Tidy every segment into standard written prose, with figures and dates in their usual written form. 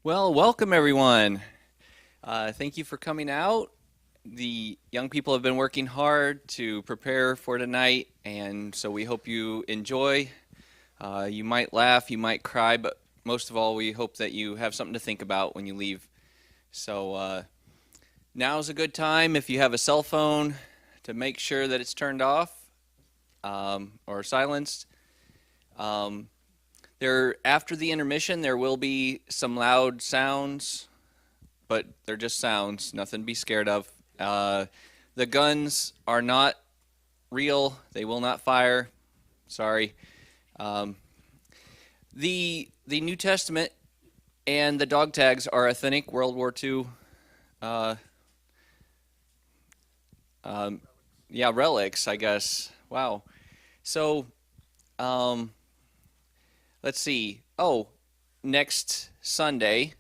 Well, welcome everyone. Thank you for coming out. The young people have been working hard to prepare for tonight, and so we hope you enjoy. You might laugh, you might cry, but most of all, we hope that you have something to think about when you leave. So now's a good time if you have a cell phone to make sure that it's turned off or silenced. After the intermission, there will be some loud sounds, but they're just sounds, nothing to be scared of. The guns are not real. They will not fire. Sorry. The New Testament and the dog tags are authentic World War II. Yeah, relics, I guess. Wow. So, let's see. Oh, next Sunday,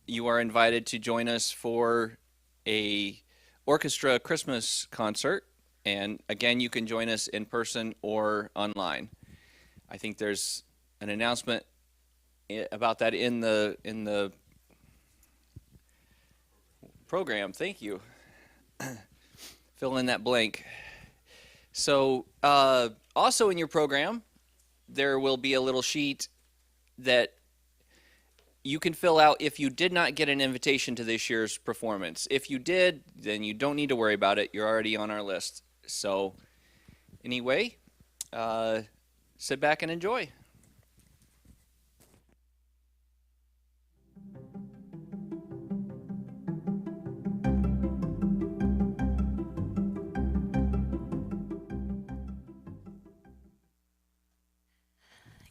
you are invited to join us for a orchestra Christmas concert. And again, you can join us in person or online. I think there's an announcement about that in the program. Thank you. Fill in that blank. So also in your program, there will be a little sheet that you can fill out if you did not get an invitation to this year's performance. If you did, then you don't need to worry about it. You're already on our list. So anyway, sit back and enjoy.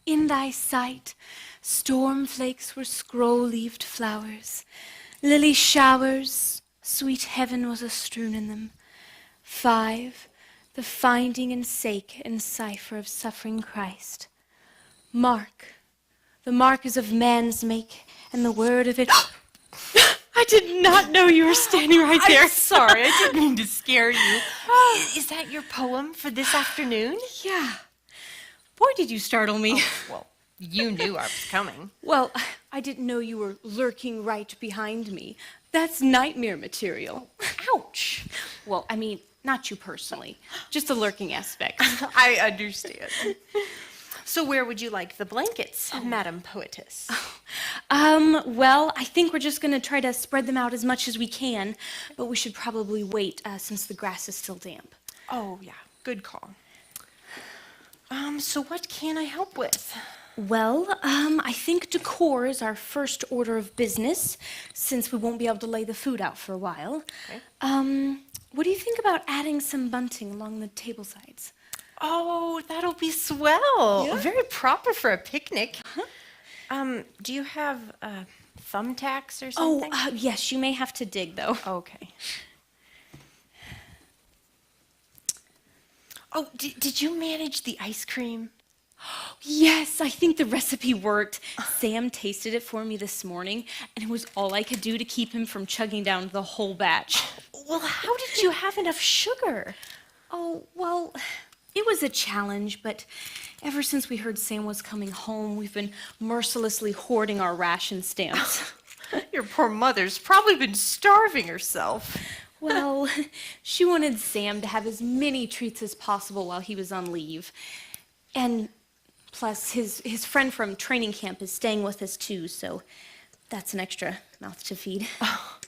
In thy sight, storm flakes were scroll-leaved flowers, lily showers, sweet heaven was a-strewn in them. 5, the finding and sake and cipher of suffering Christ. Mark, the mark is of man's make, and the word of it. I did not know you were standing right there. I'm sorry, I didn't mean to scare you. Is that your poem for this afternoon? Yeah. Boy, did you startle me. Oh, well, you knew I was coming. Well, I didn't know you were lurking right behind me. That's nightmare material. Ouch. Well, I mean, not you personally, just the lurking aspect. I understand. So where would you like the blankets, Madam Poetess? Well, I think we're just going to try to spread them out as much as we can, but we should probably wait since the grass is still damp. Oh, yeah, good call. So what can I help with? Well, I think decor is our first order of business, since we won't be able to lay the food out for a while. Okay. What do you think about adding some bunting along the table sides? Oh, that'll be swell. Yeah? Very proper for a picnic. Do you have thumbtacks or something? Oh, yes, you may have to dig, though. Okay. Oh, did you manage the ice cream? Yes, I think the recipe worked. Sam tasted it for me this morning, and it was all I could do to keep him from chugging down the whole batch. Well, how did you have enough sugar? Oh, well, it was a challenge, but ever since we heard Sam was coming home, we've been mercilessly hoarding our ration stamps. Your poor mother's probably been starving herself. Well, she wanted Sam to have as many treats as possible while he was on leave. And plus, his friend from training camp is staying with us too, so that's an extra mouth to feed. Oh,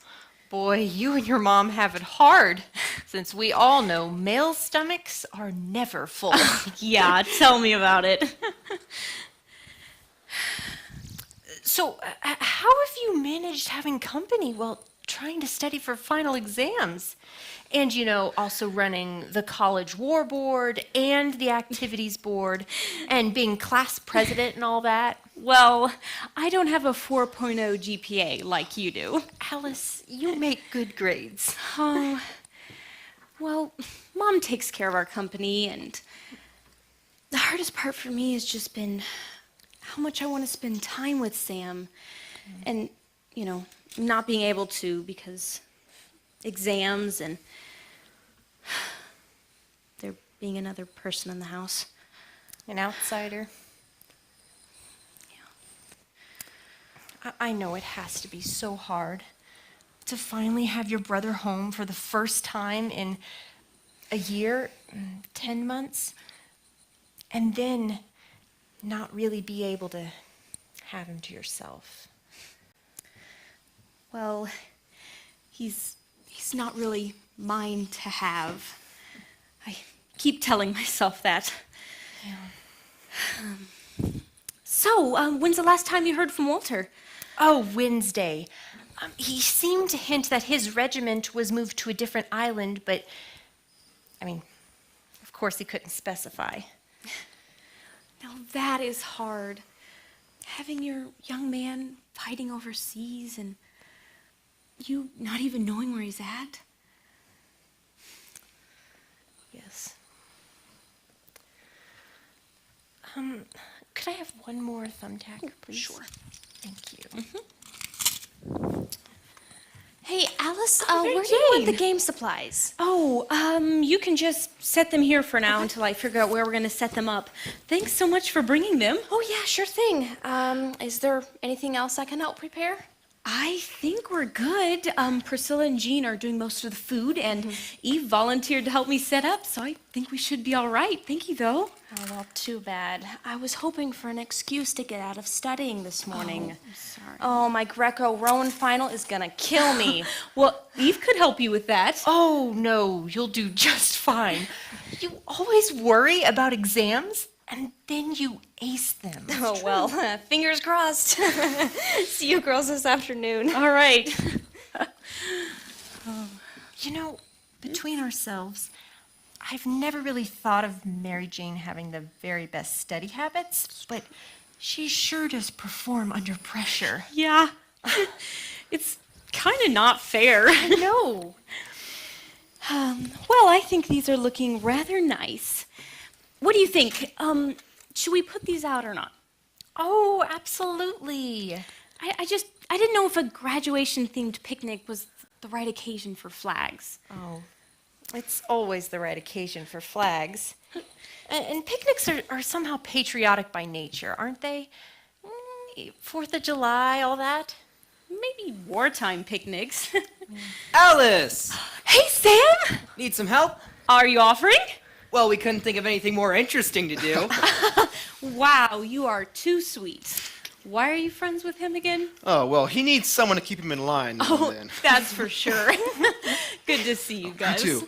boy, you and your mom have it hard, since we all know male stomachs are never full. Yeah, tell me about it. So, how have you managed having company while trying to study for final exams? And, you know, also running the college war board and the activities board and being class president and all that. Well, I don't have a 4.0 GPA like you do. Alice, you make good grades. Oh, well, Mom takes care of our company, and the hardest part for me has just been how much I want to spend time with Sam. And, you know, not being able to because exams and there being another person in the house. An outsider. I know it has to be so hard to finally have your brother home for the first time in a year, 10 months, and then not really be able to have him to yourself. Well, he's not really mine to have. I keep telling myself that. Yeah. So, when's the last time you heard from Walter? Oh, Wednesday. He seemed to hint that his regiment was moved to a different island, but, I mean, of course he couldn't specify. Now that is hard. Having your young man fighting overseas and you not even knowing where he's at. Yes. Could I have one more thumbtack, please? Sure. Thank you. Hey, Alice, Mary where do you want the Jane. game supplies? Oh, you can just set them here for now until I figure out where we're going to set them up. Thanks so much for bringing them. Oh, yeah, sure thing. Is there anything else I can help prepare? I think we're good. Priscilla and Jean are doing most of the food, and Eve volunteered to help me set up, so I think we should be all right. Thank you, though. Oh, well, too bad. I was hoping for an excuse to get out of studying this morning. I'm sorry. Oh, my Greco-Roman final is gonna kill me. Well, Eve could help you with that. Oh, no, you'll do just fine. You always worry about exams, and then you ace them. Oh, well, fingers crossed. See you girls this afternoon. All right. You know, between ourselves, I've never really thought of Mary Jane having the very best study habits, but she sure does perform under pressure. Yeah. It's kind of not fair. No. Well, I think these are looking rather nice. What do you think? Should we put these out or not? Oh, absolutely. I didn't know if a graduation-themed picnic was the right occasion for flags. Oh, it's always the right occasion for flags. And picnics are somehow patriotic by nature, aren't they? 4th of July, all that. Maybe wartime picnics. Alice! Hey, Sam! Need some help? Are you offering? Well, we couldn't think of anything more interesting to do. Wow, you are too sweet. Why are you friends with him again? Oh, well, he needs someone to keep him in line. Oh, Then. that's for sure. Good to see you guys. too.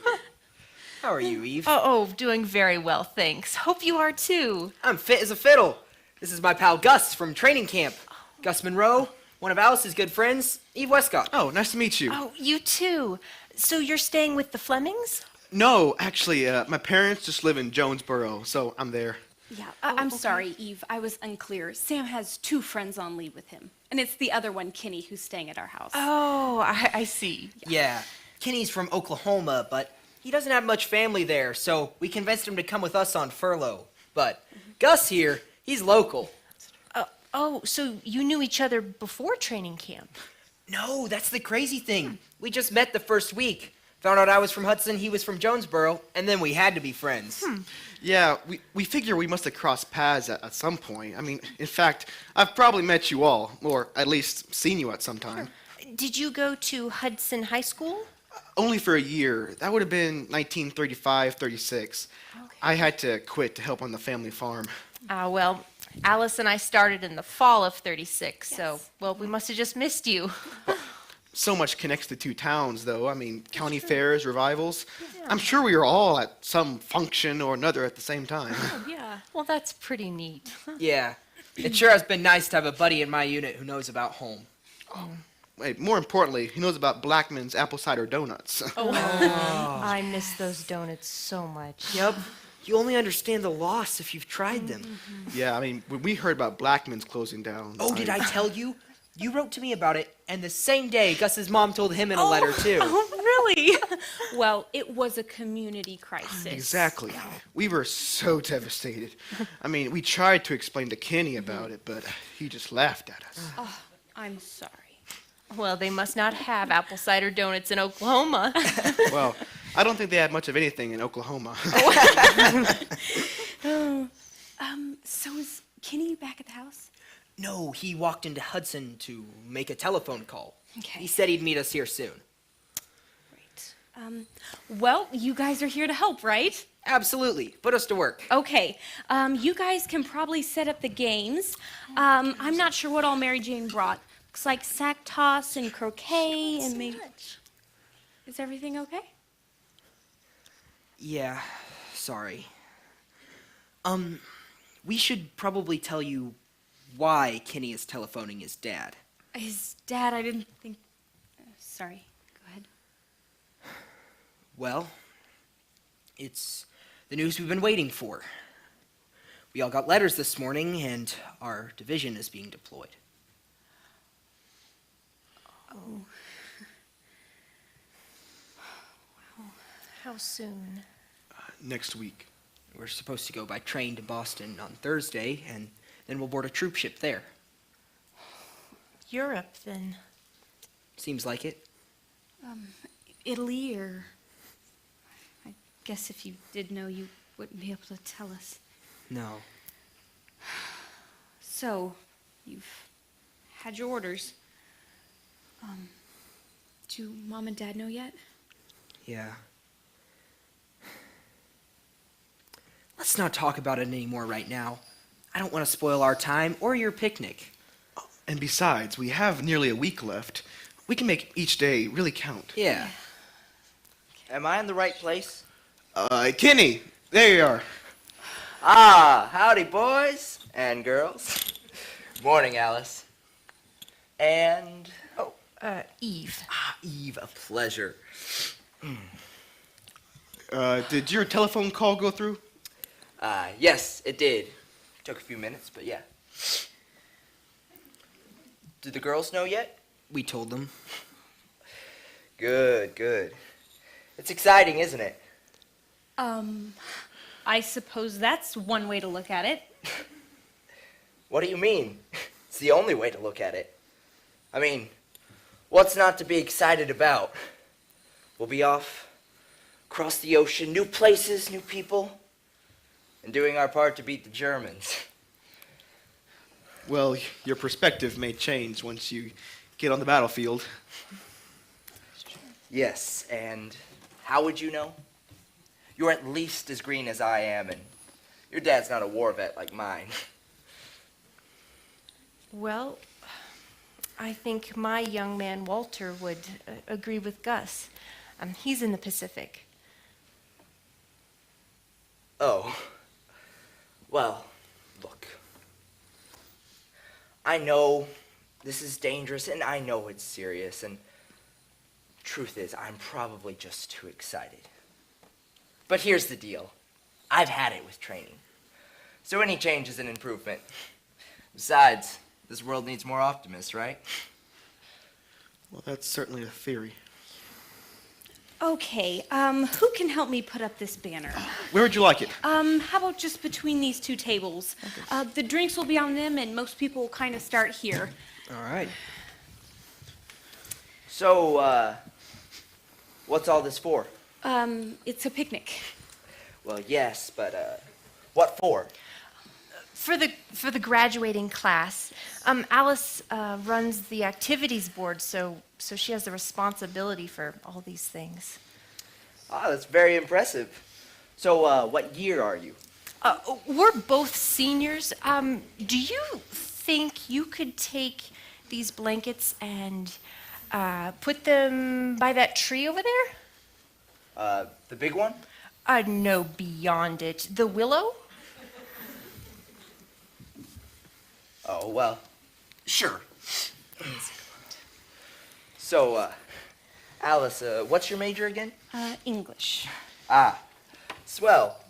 How are you, Eve? Oh, doing very well, thanks. Hope you are too. I'm fit as a fiddle. This is my pal Gus from training camp. Gus Monroe, one of Alice's good friends, Eve Westcott. Oh, nice to meet you. Oh, you too. So you're staying with the Flemings? No, actually, my parents just live in Jonesboro, so I'm there. Yeah, I'm sorry, Eve. I was unclear. Sam has 2 friends on leave with him, and it's the other one, Kinney, who's staying at our house. Oh, I see. Yeah, Kenny's from Oklahoma, but he doesn't have much family there, so we convinced him to come with us on furlough. But Gus here, he's local. Oh, so you knew each other before training camp? No, that's the crazy thing. We just met the first week. Found out I was from Hudson, he was from Jonesboro, and then we had to be friends. Yeah, we figure we must have crossed paths at some point. I mean, in fact, I've probably met you all, or at least seen you at some time. Did you go to Hudson High School? Only for a year. That would have been 1935, 36. I had to quit to help on the family farm. Well, Alice and I started in the fall of 36, so, well, we must have just missed you. So much connects the 2 towns, though. I mean, county fairs, revivals. I'm sure we were all at some function or another at the same time. Yeah. Well, that's pretty neat. Yeah, it sure has been nice to have a buddy in my unit who knows about home. Wait, more importantly, he knows about Blackman's apple cider donuts. I miss those donuts so much. Yep. You only understand the loss if you've tried them. Yeah, I mean, when we heard about Blackman's closing down. Oh, did I tell you? You wrote to me about it, and the same day, Gus's mom told him in a letter, too. Oh, really? Well, it was a community crisis. Exactly. We were so devastated. I mean, we tried to explain to Kenny about it, but he just laughed at us. Oh, I'm sorry. Well, they must not have apple cider donuts in Oklahoma. Well, I don't think they had much of anything in Oklahoma. So is Kenny back at the house? No, he walked into Hudson to make a telephone call. Okay. He said he'd meet us here soon. Right. Well, you guys are here to help, right? Absolutely. Put us to work. Okay. You guys can probably set up the games. I'm not sure what all Mary Jane brought. Looks like sack toss and croquet and maybe. Is everything okay? Yeah, sorry. We should probably tell you why Kenny is telephoning his dad. His dad, I didn't think. Sorry. Go ahead. Well, it's the news we've been waiting for. We all got letters this morning, and our division is being deployed. Oh. How soon? Next week. We're supposed to go by train to Boston on Thursday, and then we'll board a troop ship there. Europe, then. Seems like it. Italy, or. I guess if you did know, you wouldn't be able to tell us. No. So, you've had your orders. Do Mom and Dad know yet? Yeah. Let's not talk about it anymore right now. I don't want to spoil our time or your picnic. And besides, we have nearly a week left. We can make each day really count. Yeah. Am I in the right place? Kenny, there you are. Ah, howdy, boys and girls. Morning, Alice. And, Eve. Eve, a pleasure. Did your telephone call go through? Yes, it did. Took a few minutes, but yeah. Did the girls know yet? We told them. Good, good. It's exciting, isn't it? I suppose that's one way to look at it. What do you mean? It's the only way to look at it. I mean, what's not to be excited about? We'll be off across the ocean, new places, new people, and doing our part to beat the Germans. Well, your perspective may change once you get on the battlefield. Yes, and how would you know? You're at least as green as I am, and your dad's not a war vet like mine. Well, I think my young man Walter would agree with Gus. He's in the Pacific. Oh. Well, look. I know this is dangerous, and I know it's serious, and truth is, I'm probably just too excited. But here's the deal. I've had it with training. So any change is an improvement. Besides, this world needs more optimists, right? Well, that's certainly a theory. Okay, who can help me put up this banner? Where would you like it? How about just between these two tables? The drinks will be on them, and most people will kind of start here. All right. So, what's all this for? It's a picnic. Well, yes, but, what for? For the graduating class, Alice runs the activities board, so she has the responsibility for all these things. Ah, that's very impressive. So, what year are you? We're both seniors. Do you think you could take these blankets and put them by that tree over there? The big one? No, beyond it. The willow? Oh, well, sure. So, Alice, what's your major again? English. Ah, swell.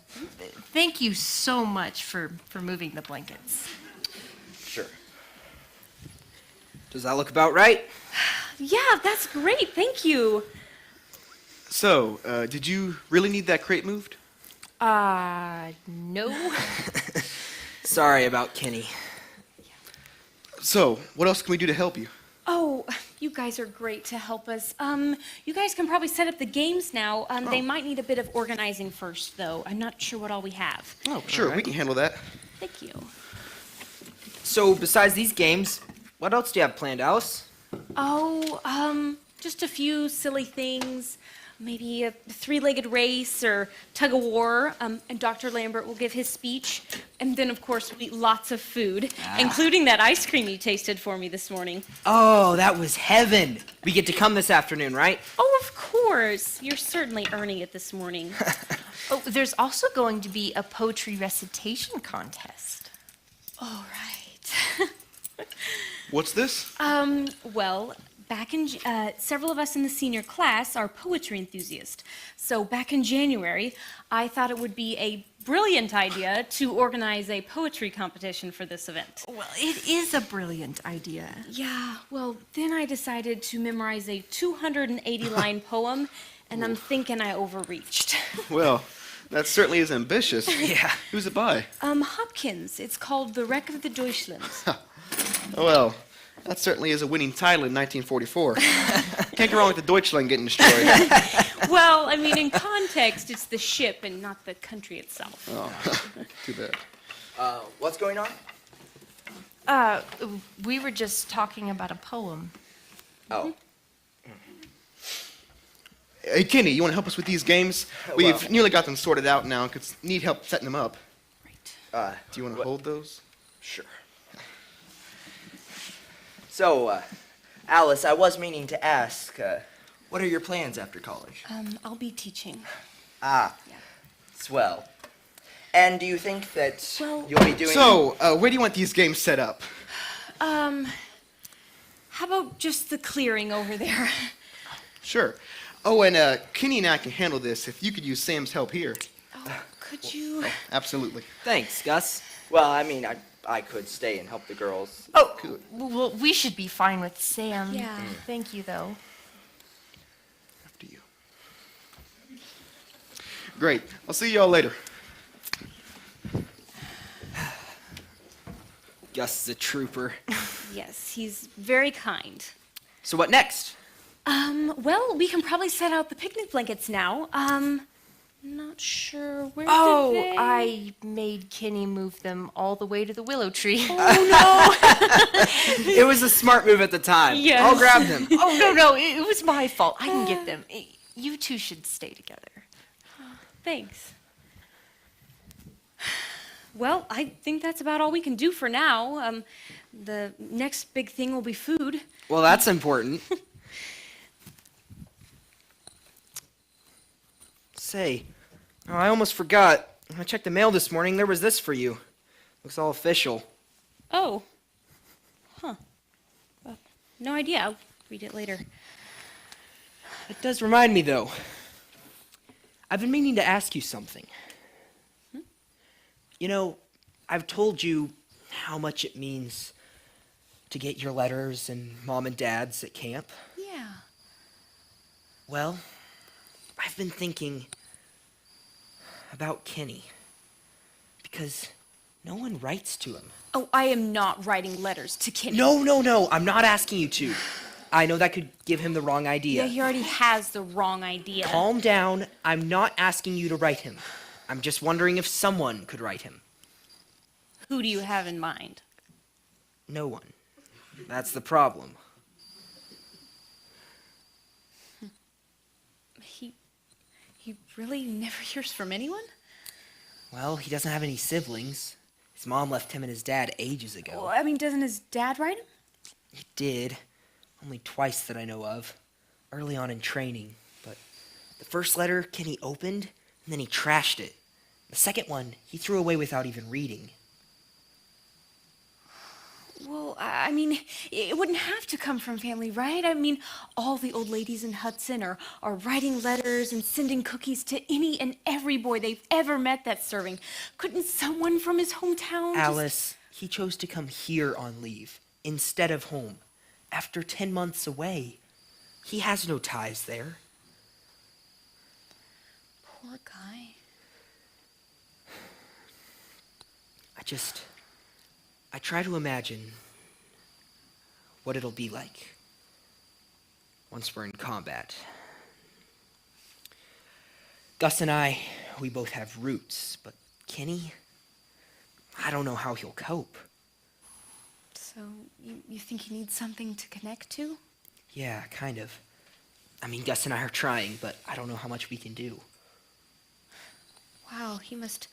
Thank you so much for moving the blankets. Sure. Does that look about right? Yeah, that's great. Thank you. So, did you really need that crate moved? No. Sorry about Kenny. So, what else can we do to help you? Oh, you guys are great to help us. You guys can probably set up the games now. They might need a bit of organizing first, though. I'm not sure what all we have. Oh, sure, we can handle that. Thank you. So besides these games, what else do you have planned, Alice? Oh, just a few silly things. Maybe a three-legged race or tug-of-war. And Dr. Lambert will give his speech. And then, of course, we'll eat lots of food, including that ice cream you tasted for me this morning. Oh, that was heaven. We get to come this afternoon, right? Oh, of course. You're certainly earning it this morning. Oh, there's also going to be a poetry recitation contest. All right. What's this? Well, back in several of us in the senior class are poetry enthusiasts. So back in January, I thought it would be a brilliant idea to organize a poetry competition for this event. Well, it is a brilliant idea. Yeah, well, then I decided to memorize a 280-line poem, and I'm thinking I overreached. Well, that certainly is ambitious. Yeah. Who's it by? Hopkins. It's called The Wreck of the Deutschland. Well, that certainly is a winning title in 1944. Can't go wrong with the Deutschland getting destroyed. Well, I mean, in context, it's the ship and not the country itself. Oh, too bad. What's going on? We were just talking about a poem. Oh, Hey, Kenny, you want to help us with these games? We've nearly got them sorted out now. Could need help setting them up. Do you want to hold those? sure. So, Alice, I was meaning to ask, what are your plans after college? I'll be teaching. Ah, Yeah. swell. And do you think that Well- you'll be doing... So, where do you want these games set up? How about just the clearing over there? Sure. Oh, and Kenny and I can handle this if you could use Sam's help here. Oh, could you? Absolutely. Thanks, Gus. Well, I mean, I could stay and help the girls. Oh, Good. well, we should be fine with Sam. Yeah. Thank you, though. After you. Great. I'll see y'all later. Gus is a trooper. Yes, he's very kind. So what next? Well, we can probably set out the picnic blankets now. Not sure where Oh, did they... I made Kenny move them all the way to the willow tree. It was a smart move at the time. Yes. I'll grab them. Oh, no, it was my fault. I can get them. You two should stay together. Thanks. Well, I think that's about all we can do for now. The next big thing will be food. Well, that's important. Say, I almost forgot. I checked the mail this morning. There was this for you. Looks all official. Oh. Huh. No idea. I'll read it later. It does remind me, though. I've been meaning to ask you something. You know, I've told you how much it means to get your letters and Mom and Dad's at camp. Yeah. Well, I've been thinking about Kenny. Because no one writes to him. Oh, I am not writing letters to Kenny. No. I'm not asking you to. I know that could give him the wrong idea. Yeah, he already has the wrong idea. Calm down. I'm not asking you to write him. I'm just wondering if someone could write him. Who do you have in mind? No one. That's the problem. He really never hears from anyone? Well, he doesn't have any siblings. His mom left him and his dad ages ago. Well, I mean, doesn't his dad write him? He did. Only twice that I know of. Early on in training. But the first letter Kenny opened, and then he trashed it. The second one, he threw away without even reading. Well, I mean, it wouldn't have to come from family, right? I mean, all the old ladies in Hudson are writing letters and sending cookies to any and every boy they've ever met that's serving. Couldn't someone from his hometown Alice, he chose to come here on leave instead of home. After 10 months away. He has no ties there. Poor guy. I try to imagine what it'll be like once we're in combat. Gus and I, we both have roots, but Kenny, I don't know how he'll cope. So, you think you need something to connect to? Yeah, kind of. I mean, Gus and I are trying, but I don't know how much we can do. Wow, he must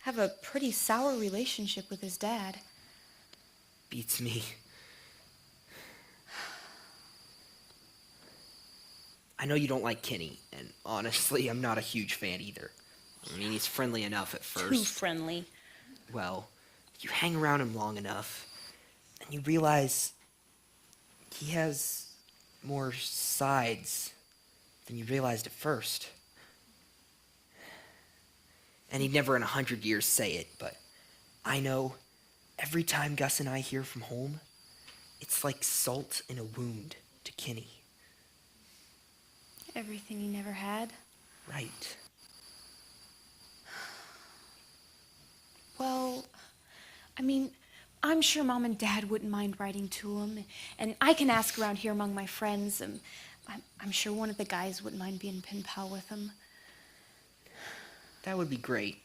have a pretty sour relationship with his dad. Beats me. I know you don't like Kenny, and honestly, I'm not a huge fan either. I mean, he's friendly enough at first. Too friendly. Well, you hang around him long enough, and you realize he has more sides than you realized at first. And he'd never in 100 years say it, but I know every time Gus and I hear from home, it's like salt in a wound to Kenny. Everything he never had? Right. Well, I mean, I'm sure Mom and Dad wouldn't mind writing to him, and I can ask around here among my friends. I'm sure one of the guys wouldn't mind being pen pal with him. That would be great.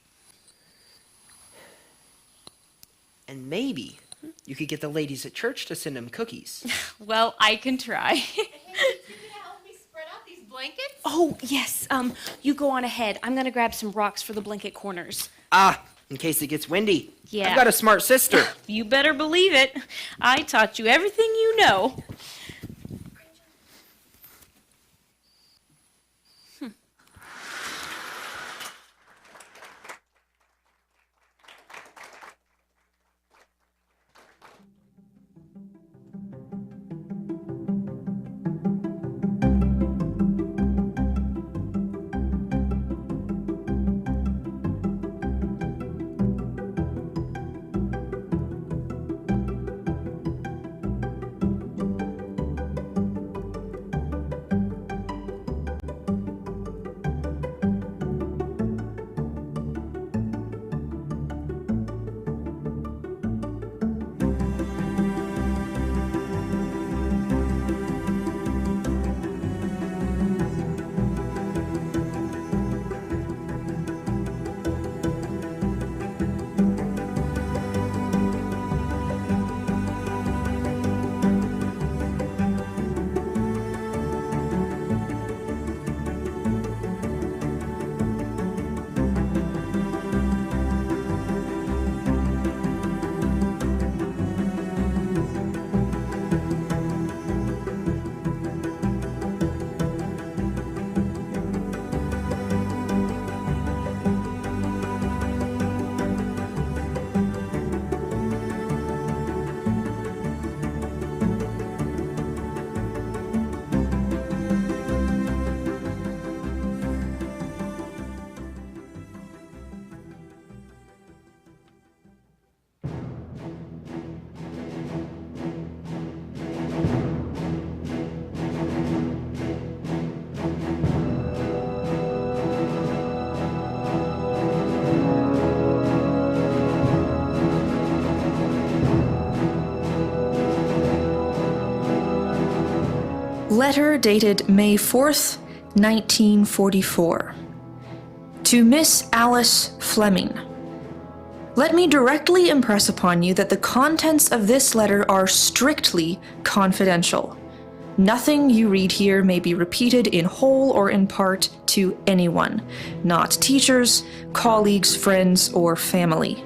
And maybe you could get the ladies at church to send him cookies. Well, I can try. Hey, you gonna help me spread out these blankets? Oh, yes. You go on ahead. I'm gonna grab some rocks for the blanket corners. In case it gets windy. Yeah. I've got a smart sister. You better believe it. I taught you everything you know. Letter dated May 4th, 1944. To Miss Alice Fleming. Let me directly impress upon you that the contents of this letter are strictly confidential. Nothing you read here may be repeated in whole or in part to anyone, not teachers, colleagues, friends, or family.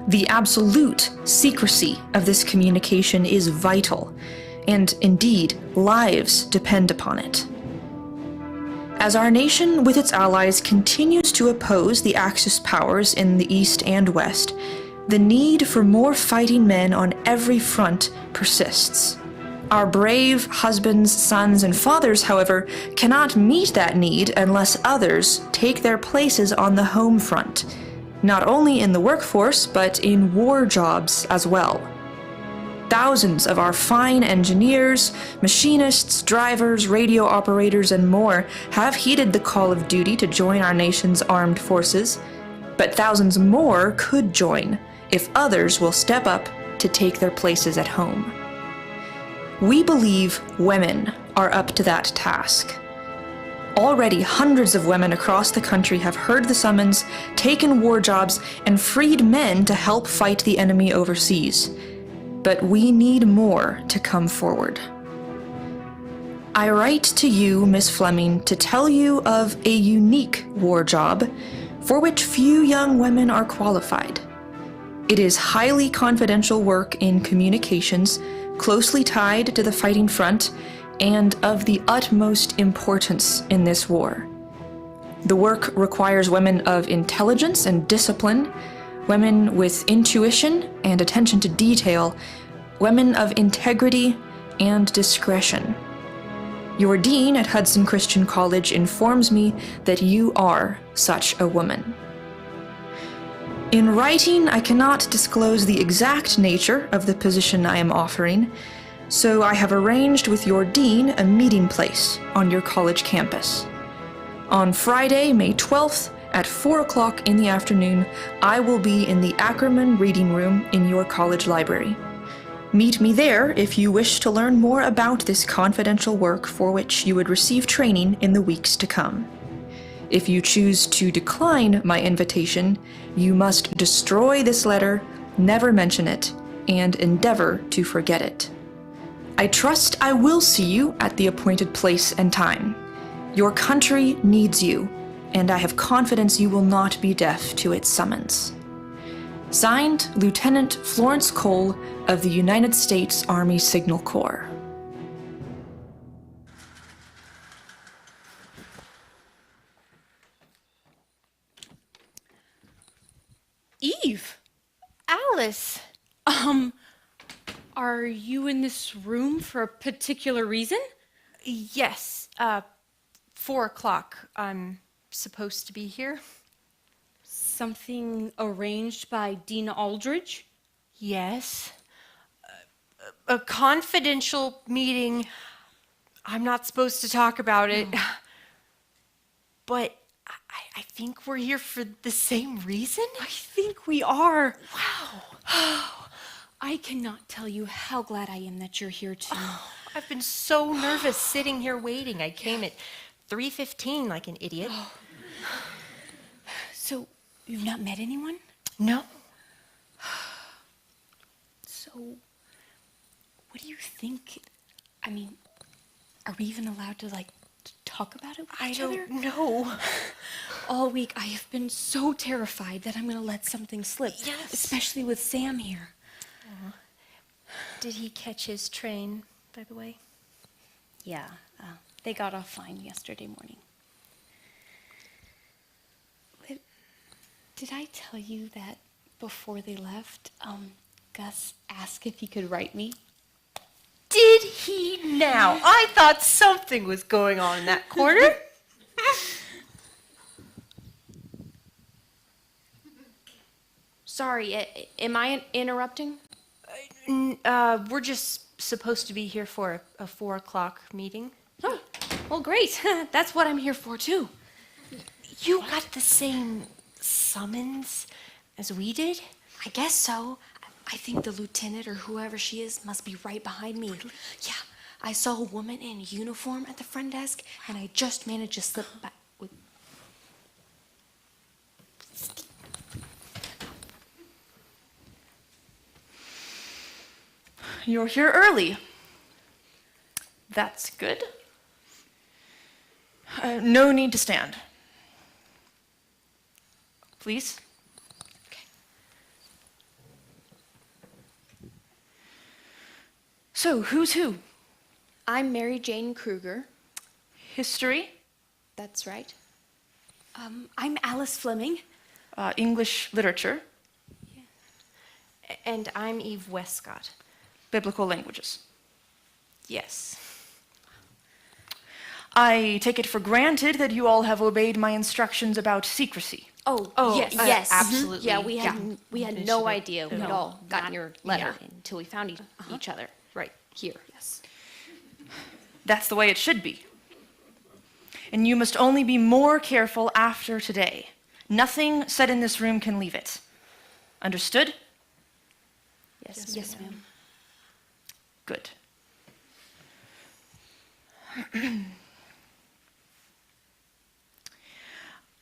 The absolute secrecy of this communication is vital, and indeed, lives depend upon it. As our nation with its allies continues to oppose the Axis powers in the East and West, the need for more fighting men on every front persists. Our brave husbands, sons, and fathers, however, cannot meet that need unless others take their places on the home front, not only in the workforce, but in war jobs as well. Thousands of our fine engineers, machinists, drivers, radio operators, and more have heeded the call of duty to join our nation's armed forces, but thousands more could join if others will step up to take their places at home. We believe women are up to that task. Already hundreds of women across the country have heard the summons, taken war jobs, and freed men to help fight the enemy overseas. but we need more to come forward. I write to you, Miss Fleming, to tell you of a unique war job for which few young women are qualified. It is highly confidential work in communications, closely tied to the fighting front, and of the utmost importance in this war. The work requires women of intelligence and discipline, women with intuition and attention to detail, women of integrity and discretion. Your dean at Hudson Christian College informs me that you are such a woman. In writing, I cannot disclose the exact nature of the position I am offering, so I have arranged with your dean a meeting place on your college campus. On Friday, May 12th, at 4 o'clock in the afternoon, I will be in the Ackerman Reading Room in your college library. Meet me there if you wish to learn more about this confidential work for which you would receive training in the weeks to come. If you choose to decline my invitation, you must destroy this letter, never mention it, and endeavor to forget it. I trust I will see you at the appointed place and time. Your country needs you, and I have confidence you will not be deaf to its summons. Signed, Lieutenant Florence Cole of the United States Army Signal Corps. Eve, Alice. are you in this room for a particular reason? Yes, 4 o'clock. I'm supposed to be here. Something arranged by Dean Aldridge? Yes. A confidential meeting. I'm not supposed to talk about it. But I think we're here for the same reason. I think we are. Wow. I cannot tell you how glad I am that you're here too. I've been so nervous sitting here waiting. I came at 3:15 like an idiot. So, you've not met anyone? No. So, what do you think? I mean, are we even allowed to, talk about it with each other? I don't know. All week, I have been so terrified that I'm going to let something slip. Yes. Especially with Sam here. Did he catch his train, by the way? Yeah, they got off fine yesterday morning. Did I tell you that before they left, Gus asked if he could write me? Did he now? I thought something was going on in that corner. Sorry, am I interrupting? We're just supposed to be here for a 4 o'clock meeting. Oh, well, great. That's what I'm here for, too. You got the same summons as we did? I guess so. I think the lieutenant or whoever she is must be right behind me. Really? Yeah, I saw a woman in uniform at the front desk, and I just managed to slip back with... You're here early. That's good. No need to stand. Please. Okay. So, who's who? I'm Mary Jane Kruger. History, That's right. I'm Alice Fleming. English literature, And I'm Eve Westcott. biblical languages. Yes. I take it for granted that you all have obeyed my instructions about secrecy. Oh, yes, yes. absolutely. Yeah, we had Should've- no idea we'd no, all gotten your letter yeah. until we found each other. Right. Here. Yes. That's the way it should be. And you must only be more careful after today. Nothing said in this room can leave it. Understood? Yes, yes, ma'am. Good.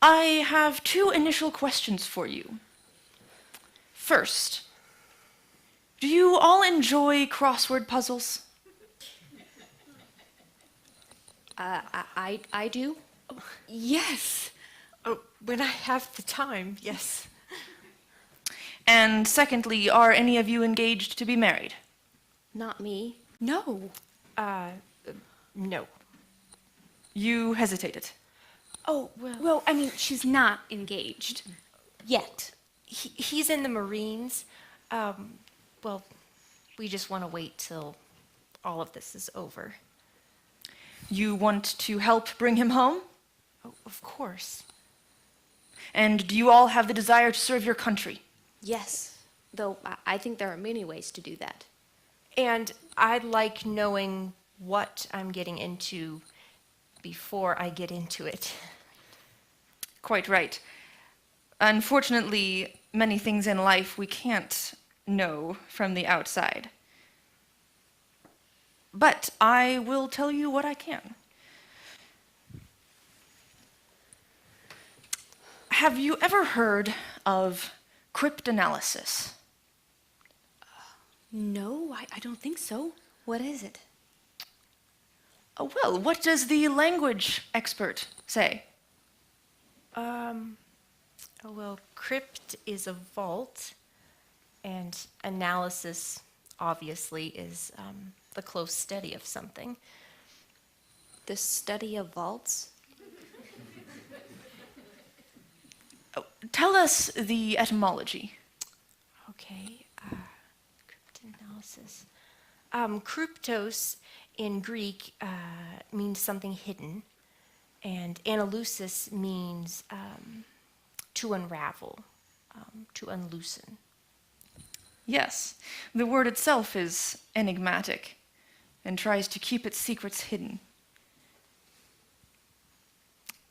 I have 2 initial questions for you. First, Do you all enjoy crossword puzzles? I do. Yes. Oh, when I have the time, yes. And secondly, are any of you engaged to be married? Not me. No. No. You hesitated. Oh, well, Well, I mean, she's not engaged. Yet. he's in the Marines. Well, we just want to wait till all of this is over. You want to help bring him home? Oh, of course. And do you all have the desire to serve your country? Yes. Though I think there are many ways to do that. And I like knowing what I'm getting into before I get into it. Quite right. Unfortunately, many things in life we can't know from the outside. But I will tell you what I can. Have you ever heard of cryptanalysis? No, I don't think so. What is it? Well, what does the language expert say? Oh, well, crypt is a vault, and analysis, obviously, is the close study of something. The study of vaults? Tell us the etymology. Okay, cryptanalysis. Kryptos in Greek means something hidden, and analusis means to unravel, to unloosen. Yes, the word itself is enigmatic and tries to keep its secrets hidden.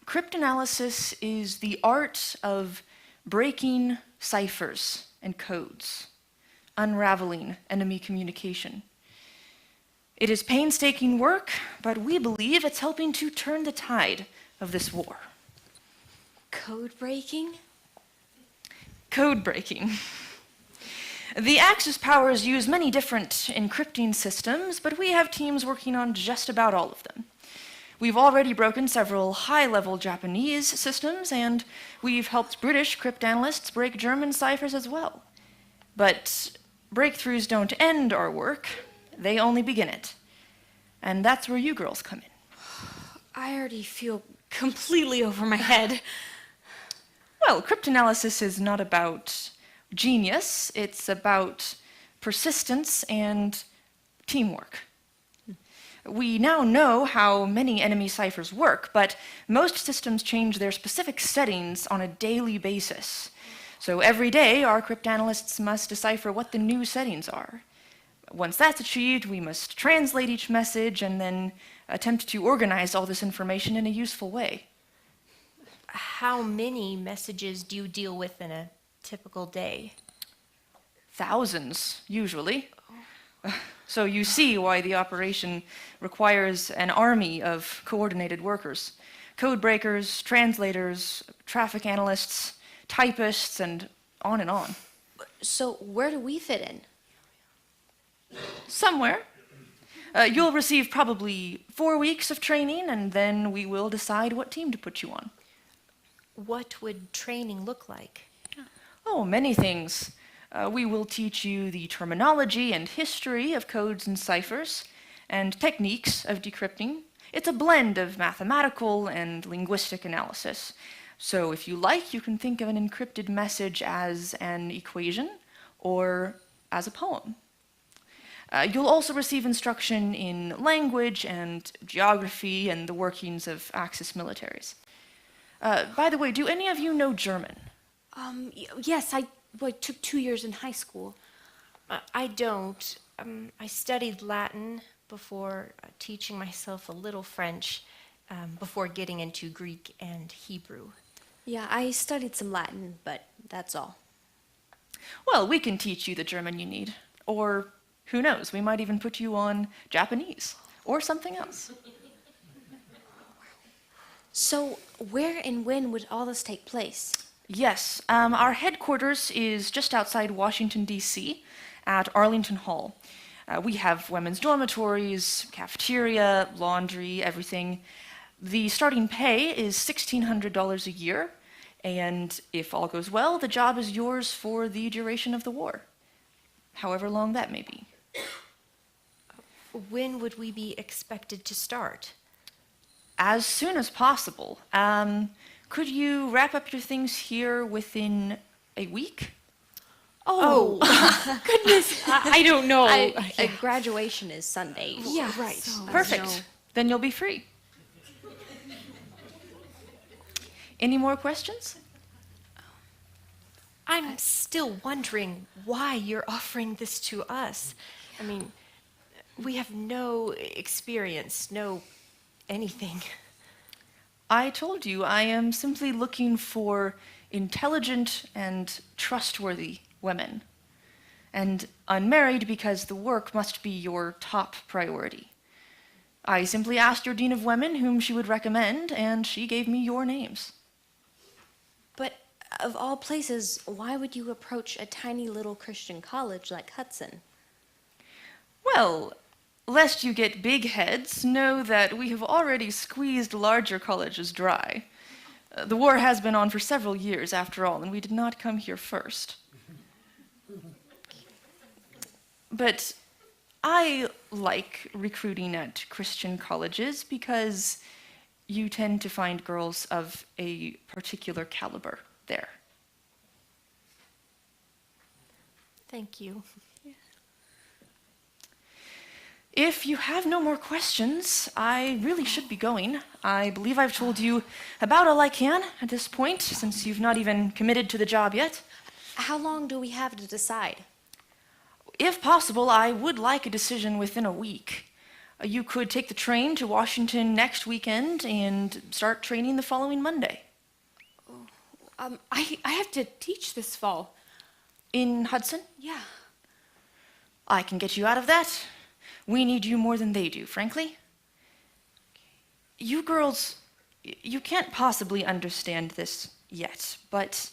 Cryptanalysis is the art of breaking ciphers and codes, unraveling enemy communication. It is painstaking work, but we believe it's helping to turn the tide of this war. Code breaking? Code breaking. The Axis powers use many different encrypting systems, but we have teams working on just about all of them. We've already broken several high-level Japanese systems, and we've helped British cryptanalysts break German ciphers as well. But breakthroughs don't end our work, they only begin it. And that's where you girls come in. I already feel completely over my head. Well, cryptanalysis is not about genius, it's about persistence and teamwork. We now know how many enemy ciphers work, but most systems change their specific settings on a daily basis. So every day, our cryptanalysts must decipher what the new settings are. Once that's achieved, we must translate each message and then attempt to organize all this information in a useful way. How many messages do you deal with in a typical day? Thousands, usually. So you see why the operation requires an army of coordinated workers. Code breakers, translators, traffic analysts, typists, and on and on. So where do we fit in? Somewhere. You'll receive probably 4 weeks of training, and then we will decide what team to put you on. What would training look like? Oh, many things. We will teach you the terminology and history of codes and ciphers, and techniques of decrypting. It's a blend of mathematical and linguistic analysis. So if you like, you can think of an encrypted message as an equation or as a poem. You'll also receive instruction in language and geography and the workings of Axis militaries. By the way, do any of you know German? Yes, I took 2 years in high school. I don't. I studied Latin before teaching myself a little French, before getting into Greek and Hebrew. Yeah, I studied some Latin, but that's all. Well, we can teach you the German you need. Or, who knows, we might even put you on Japanese or something else. So where and when would all this take place? Yes, our headquarters is just outside Washington, D.C., at Arlington Hall. We have women's dormitories, cafeteria, laundry, everything. The starting pay is $1,600 a year, and if all goes well, the job is yours for the duration of the war, however long that may be. When would we be expected to start? As soon as possible. Could you wrap up your things here within a week? Oh, goodness, I don't know. Graduation is Sunday. Yeah, right. Perfect. Then you'll be free. Any more questions? I'm still wondering why you're offering this to us. I mean, we have no experience, no anything. I told you I am simply looking for intelligent and trustworthy women. And unmarried because the work must be your top priority. I simply asked your dean of women whom she would recommend, and she gave me your names. But of all places, why would you approach a tiny little Christian college like Hudson? Well, lest you get big heads, know that we have already squeezed larger colleges dry. The war has been on for several years, after all, and we did not come here first. But I like recruiting at Christian colleges because you tend to find girls of a particular caliber there. Thank you. If you have no more questions, I really should be going. I believe I've told you about all I can at this point, since you've not even committed to the job yet. How long do we have to decide? If possible, I would like a decision within a week. You could take the train to Washington next weekend and start training the following Monday. I have to teach this fall. In Hudson? Yeah. I can get you out of that. We need you more than they do, frankly. You girls, you can't possibly understand this yet, but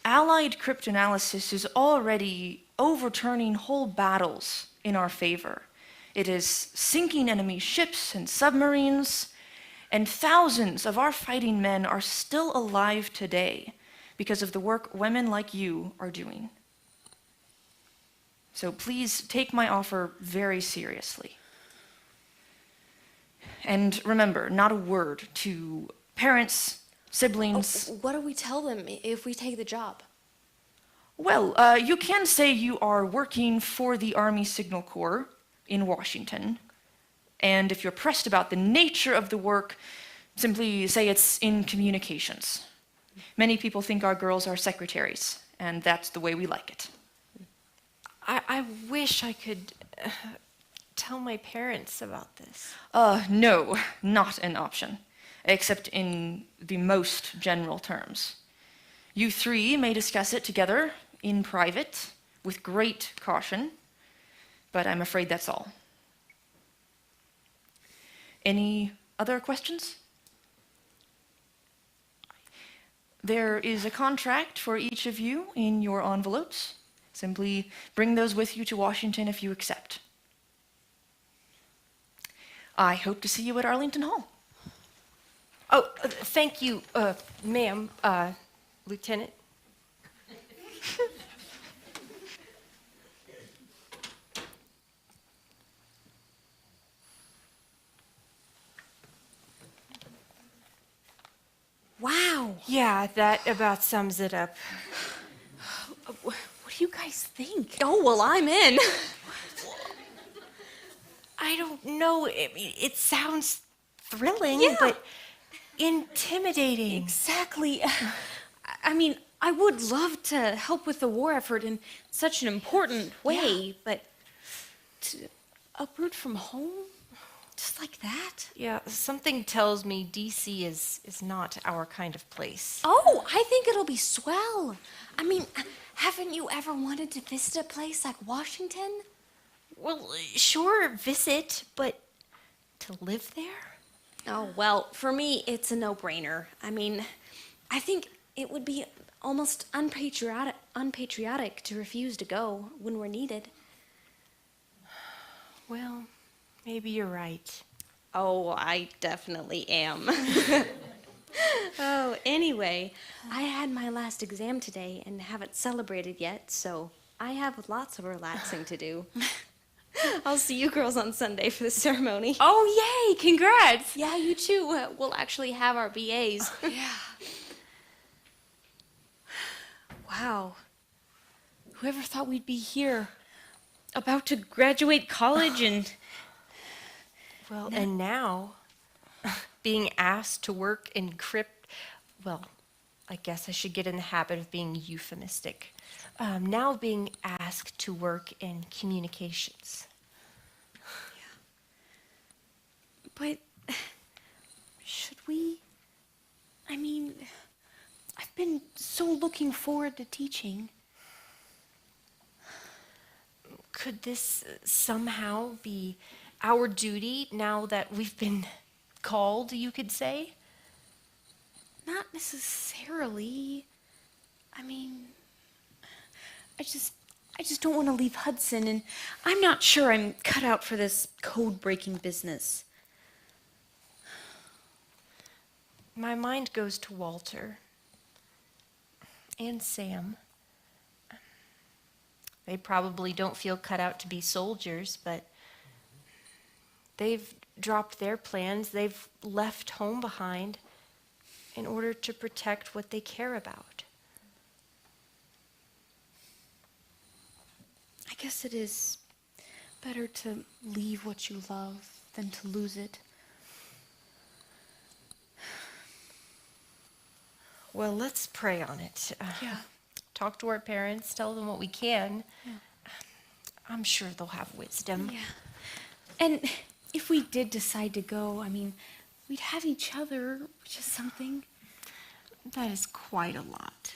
Allied cryptanalysis is already overturning whole battles in our favor. It is sinking enemy ships and submarines, and thousands of our fighting men are still alive today because of the work women like you are doing. So please take my offer very seriously. And remember, not a word to parents, siblings. What do we tell them if we take the job? Well, you can say you are working for the Army Signal Corps in Washington. And if you're pressed about the nature of the work, simply say it's in communications. Many people think our girls are secretaries, and that's the way we like it. I wish I could tell my parents about this. No, not an option, except in the most general terms. You three may discuss it together in private with great caution, but I'm afraid that's all. Any other questions? There is a contract for each of you in your envelopes. Simply bring those with you to Washington if you accept. I hope to see you at Arlington Hall. Oh, thank you, ma'am, Lieutenant. Wow. Yeah, that about sums it up. What do you guys think? Oh, well, I'm in. I don't know. It sounds thrilling, Yeah. but intimidating. Exactly. I mean, I would love to help with the war effort in such an important way, but to uproot from home, just like that? Yeah, something tells me DC is not our kind of place. Oh, I think it'll be swell. I mean, haven't you ever wanted to visit a place like Washington? Well, sure, visit, but to live there? Oh, well, for me, it's a no-brainer. I mean, I think it would be almost unpatriotic unpatriotic to refuse to go when we're needed. Well, maybe you're right. Oh, I definitely am. Oh, anyway, I had my last exam today and haven't celebrated yet, so I have lots of relaxing to do. I'll see you girls on Sunday for the ceremony. Oh, yay! Congrats! Yeah, you too. We'll actually have our BAs. Yeah. Wow. Whoever thought we'd be here, about to graduate college and... Well, and now, being asked to work in well, I guess I should get in the habit of being euphemistic. Now being asked to work in communications. But should we? I mean, I've been so looking forward to teaching. Could this somehow be our duty now that we've been called, you could say? Not necessarily. I mean, I just don't want to leave Hudson, and I'm not sure I'm cut out for this code-breaking business. My mind goes to Walter and Sam. They probably don't feel cut out to be soldiers, but they've dropped their plans. They've left home behind in order to protect what they care about. I guess it is better to leave what you love than to lose it. Well, let's pray on it. Yeah. Talk to our parents, tell them what we can. Yeah. I'm sure they'll have wisdom. Yeah. And if we did decide to go, I mean, we'd have each other, which is something. That is quite a lot.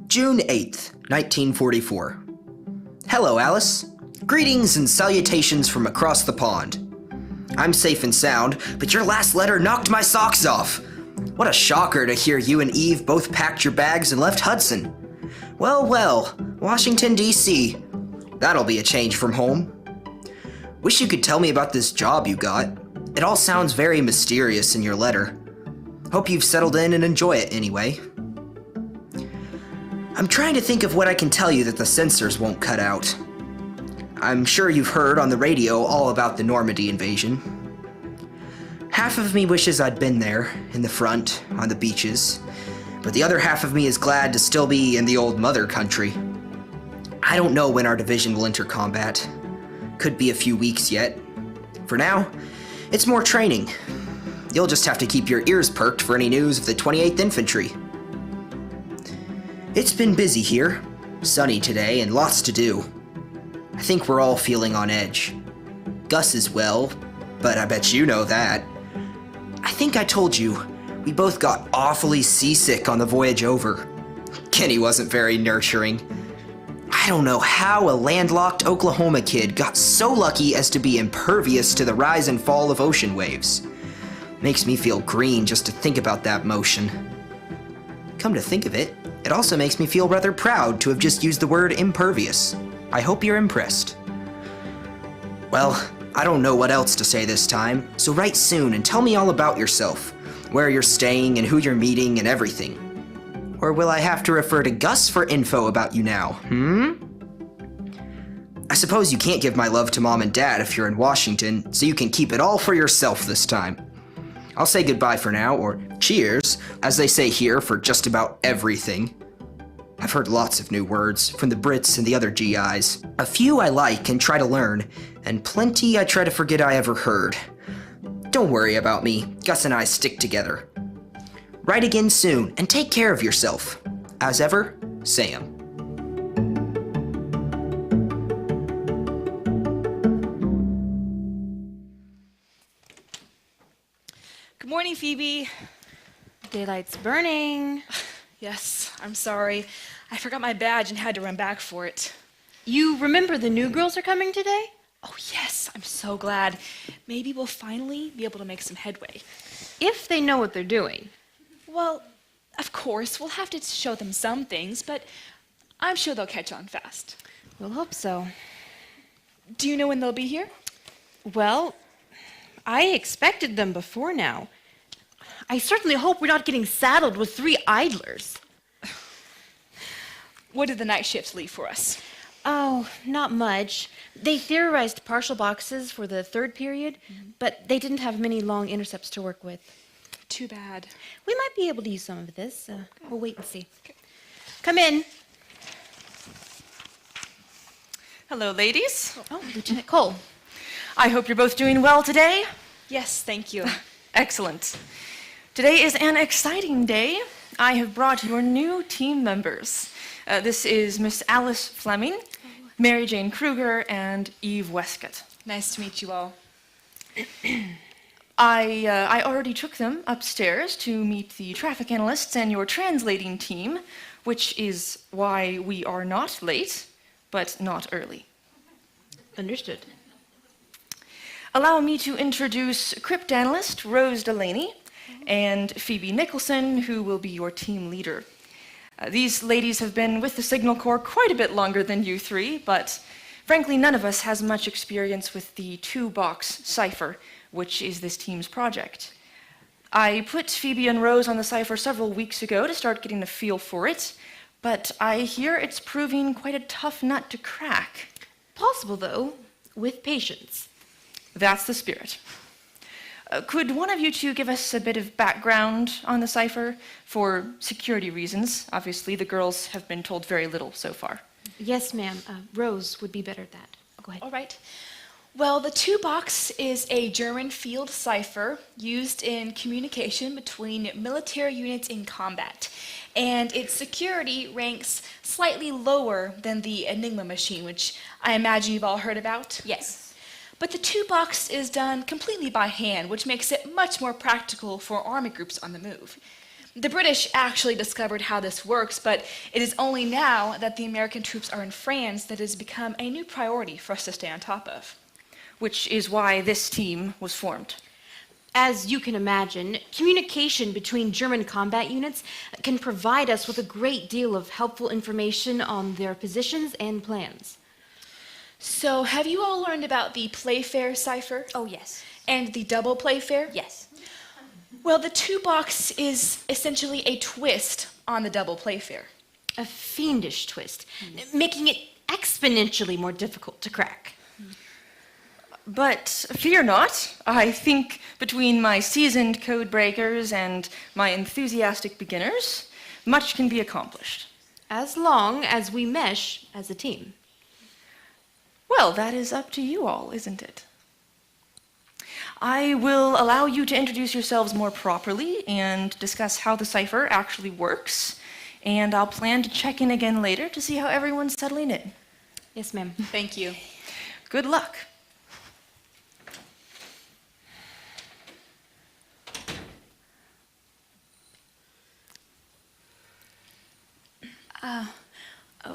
June 8th, 1944. Hello, Alice. Greetings and salutations from across the pond. I'm safe and sound, but your last letter knocked my socks off. What a shocker to hear you and Eve both packed your bags and left Hudson. Well, well, Washington, D.C. That'll be a change from home. Wish you could tell me about this job you got. It all sounds very mysterious in your letter. Hope you've settled in and enjoy it anyway. I'm trying to think of what I can tell you that the censors won't cut out. I'm sure you've heard on the radio all about the Normandy invasion. Half of me wishes I'd been there, in the front, on the beaches, but the other half of me is glad to still be in the old mother country. I don't know when our division will enter combat. Could be a few weeks yet. For now, it's more training. You'll just have to keep your ears perked for any news of the 28th Infantry. It's been busy here, sunny today, and lots to do. I think we're all feeling on edge. Gus is well, but I bet you know that. I think I told you, we both got awfully seasick on the voyage over. Kenny wasn't very nurturing. I don't know how a landlocked Oklahoma kid got so lucky as to be impervious to the rise and fall of ocean waves. Makes me feel green just to think about that motion. Come to think of it, it also makes me feel rather proud to have just used the word impervious. I hope you're impressed. Well, I don't know what else to say this time, so write soon and tell me all about yourself, where you're staying and who you're meeting and everything. Or will I have to refer to Gus for info about you now, I suppose you can't give my love to Mom and Dad if you're in Washington, so you can keep it all for yourself this time. I'll say goodbye for now, or cheers, as they say here for just about everything. I've heard lots of new words from the Brits and the other GIs. A few I like and try to learn, and plenty I try to forget I ever heard. Don't worry about me. Gus and I stick together. Write again soon, and take care of yourself. As ever, Sam. Good morning, Phoebe. Daylight's burning. Yes, I'm sorry. I forgot my badge and had to run back for it. You remember the new girls are coming today? Oh, yes, I'm so glad. Maybe we'll finally be able to make some headway. If they know what they're doing. Well, of course, we'll have to show them some things, but I'm sure they'll catch on fast. We'll hope so. Do you know when they'll be here? Well, I expected them before now. I certainly hope we're not getting saddled with 3 idlers. What did the night shift leave for us? Oh, not much. They theorized partial boxes for the 3rd period, but they didn't have many long intercepts to work with. Too bad. We might be able to use some of this. We'll wait and see. Come in. Hello, ladies. Oh, Lieutenant Cole. I hope you're both doing well today. Yes, thank you. Excellent. Today is an exciting day. I have brought your new team members. This is Miss Alice Fleming, Mary Jane Kruger, and Eve Westcott. Nice to meet you all. I already took them upstairs to meet the traffic analysts and your translating team, which is why we are not late, but not early. Understood. Allow me to introduce cryptanalyst Rose Delaney and Phoebe Nicholson, who will be your team leader. These ladies have been with the Signal Corps quite a bit longer than you 3, but frankly, none of us has much experience with the 2-box cipher, which is this team's project. I put Phoebe and Rose on the cipher several weeks ago to start getting a feel for it, but I hear it's proving quite a tough nut to crack. Possible, though, with patience. That's the spirit. Could one of you two give us a bit of background on the cipher? For security reasons, obviously, the girls have been told very little so far. Yes, ma'am. Rose would be better at that. Go ahead. All right. Well, the 2-box is a German field cipher used in communication between military units in combat, and its security ranks slightly lower than the Enigma machine, which I imagine you've all heard about. Yes. But the 2-box is done completely by hand, which makes it much more practical for army groups on the move. The British actually discovered how this works, but it is only now that the American troops are in France that it has become a new priority for us to stay on top of. Which is why this team was formed. As you can imagine, communication between German combat units can provide us with a great deal of helpful information on their positions and plans. So, have you all learned about the Playfair cipher? Oh, yes. And the double Playfair? Yes. Well, the 2-box is essentially a twist on the double Playfair. A fiendish twist, making it exponentially more difficult to crack. But fear not. I think between my seasoned code breakers and my enthusiastic beginners, much can be accomplished. As long as we mesh as a team. Well, that is up to you all, isn't it? I will allow you to introduce yourselves more properly and discuss how the cipher actually works, and I'll plan to check in again later to see how everyone's settling in. Yes, ma'am. Thank you. Good luck.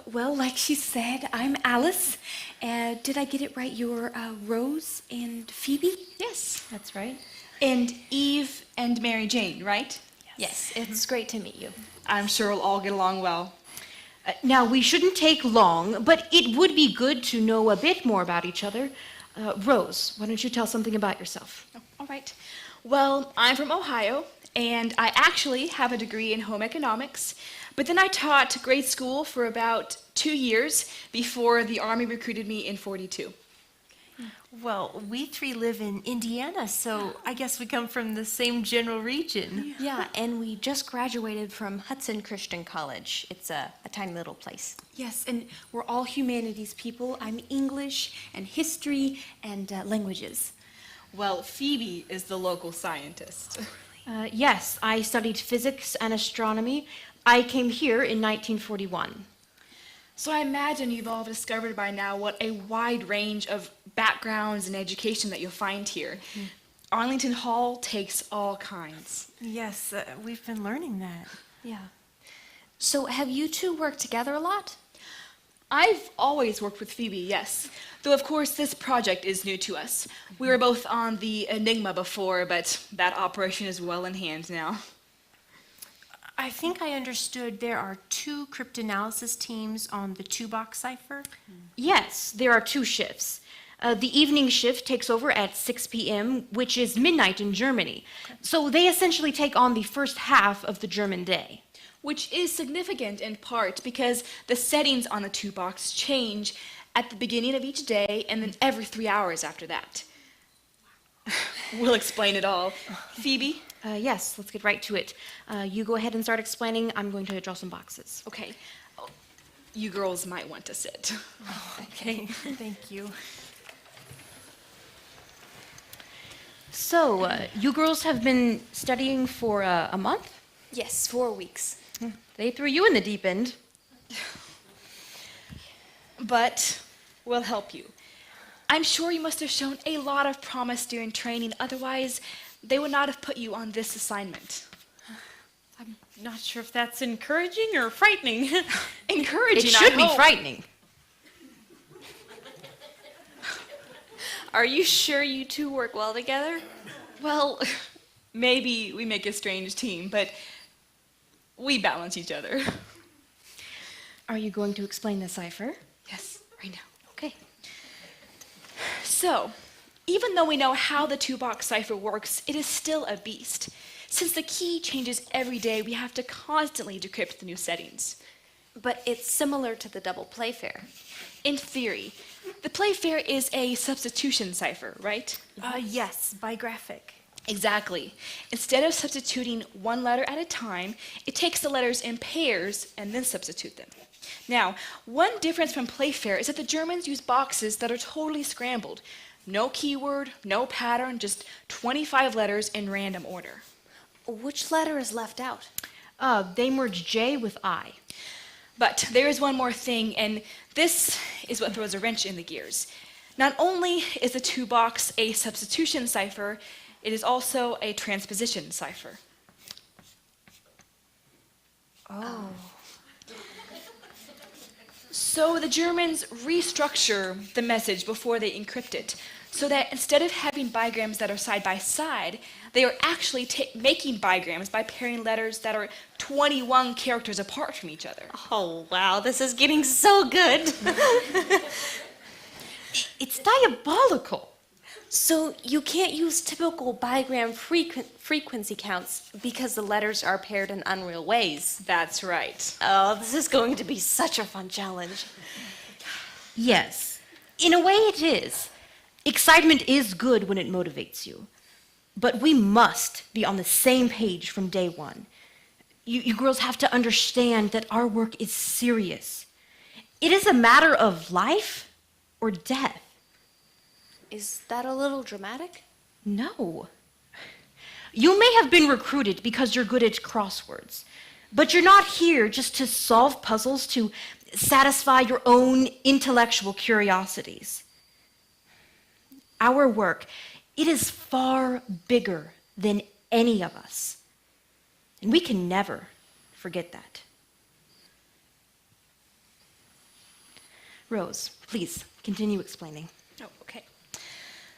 Well, like she said, I'm Alice. Did I get it right? You're Rose and Phoebe? Yes. That's right. And Eve and Mary Jane, right? Yes, it's great to meet you. I'm sure we'll all get along well. Now, we shouldn't take long, but it would be good to know a bit more about each other. Rose, why don't you tell something about yourself? Oh, all right. Well, I'm from Ohio, and I actually have a degree in home economics, but then I taught grade school for about 2 years before the Army recruited me in '42. Well, we three live in Indiana, so I guess we come from the same general region. Yeah, and we just graduated from Hudson Christian College. It's a tiny little place. Yes, and we're all humanities people. I'm English and history and languages. Well, Phoebe is the local scientist. Yes, I studied physics and astronomy. I came here in 1941. So I imagine you've all discovered by now what a wide range of backgrounds and education that you'll find here. Arlington Hall takes all kinds. Yes, we've been learning that. Yeah. So have you two worked together a lot? I've always worked with Phoebe, yes. Though, of course, this project is new to us. We were both on the Enigma before, but that operation is well in hand now. I think I understood there are 2 cryptanalysis teams on the 2-box cipher. Yes, there are 2 shifts. The evening shift takes over at 6 p.m., which is midnight in Germany. So they essentially take on the first half of the German day. Which is significant in part because the settings on the 2-box change at the beginning of each day and then every 3 hours after that. We'll explain it all. Phoebe? Yes, let's get right to it. You go ahead and start explaining. I'm going to draw some boxes. Okay. Oh, you girls might want to sit. Okay, thank you. So, you girls have been studying for a month? Yes, 4 weeks. They threw you in the deep end. But we'll help you. I'm sure you must have shown a lot of promise during training, otherwise they would not have put you on this assignment. I'm not sure if that's encouraging or frightening. Encouraging, It should I be hope. frightening. Are you sure you two work well together? Well, maybe we make a strange team, but we balance each other. Are you going to explain the cipher? Yes, right now. Okay. So, even though we know how the 2-box cipher works, it is still a beast. Since the key changes every day, we have to constantly decrypt the new settings. But it's similar to the double Playfair. In theory, the Playfair is a substitution cipher, right? Yes, bigraphic. Exactly. Instead of substituting one letter at a time, it takes the letters in pairs and then substitute them. Now, one difference from Playfair is that the Germans use boxes that are totally scrambled. No keyword, no pattern, just 25 letters in random order. Which letter is left out? They merge J with I. But there is one more thing, and this is what throws a wrench in the gears. Not only is the 2-box a substitution cipher, it is also a transposition cipher. Oh. So the Germans restructure the message before they encrypt it, so that instead of having bigrams that are side by side, they are actually making bigrams by pairing letters that are 21 characters apart from each other. Oh, wow, this is getting so good. It's diabolical. So you can't use typical bigram frequency counts because the letters are paired in unreal ways. That's right. Oh, this is going to be such a fun challenge. Yes, in a way it is. Excitement is good when it motivates you. But we must be on the same page from day one. You girls have to understand that our work is serious. It is a matter of life or death. Is that a little dramatic? No. You may have been recruited because you're good at crosswords, but you're not here just to solve puzzles to satisfy your own intellectual curiosities. Our work, it is far bigger than any of us, and we can never forget that. Rose, please continue explaining. Oh, okay.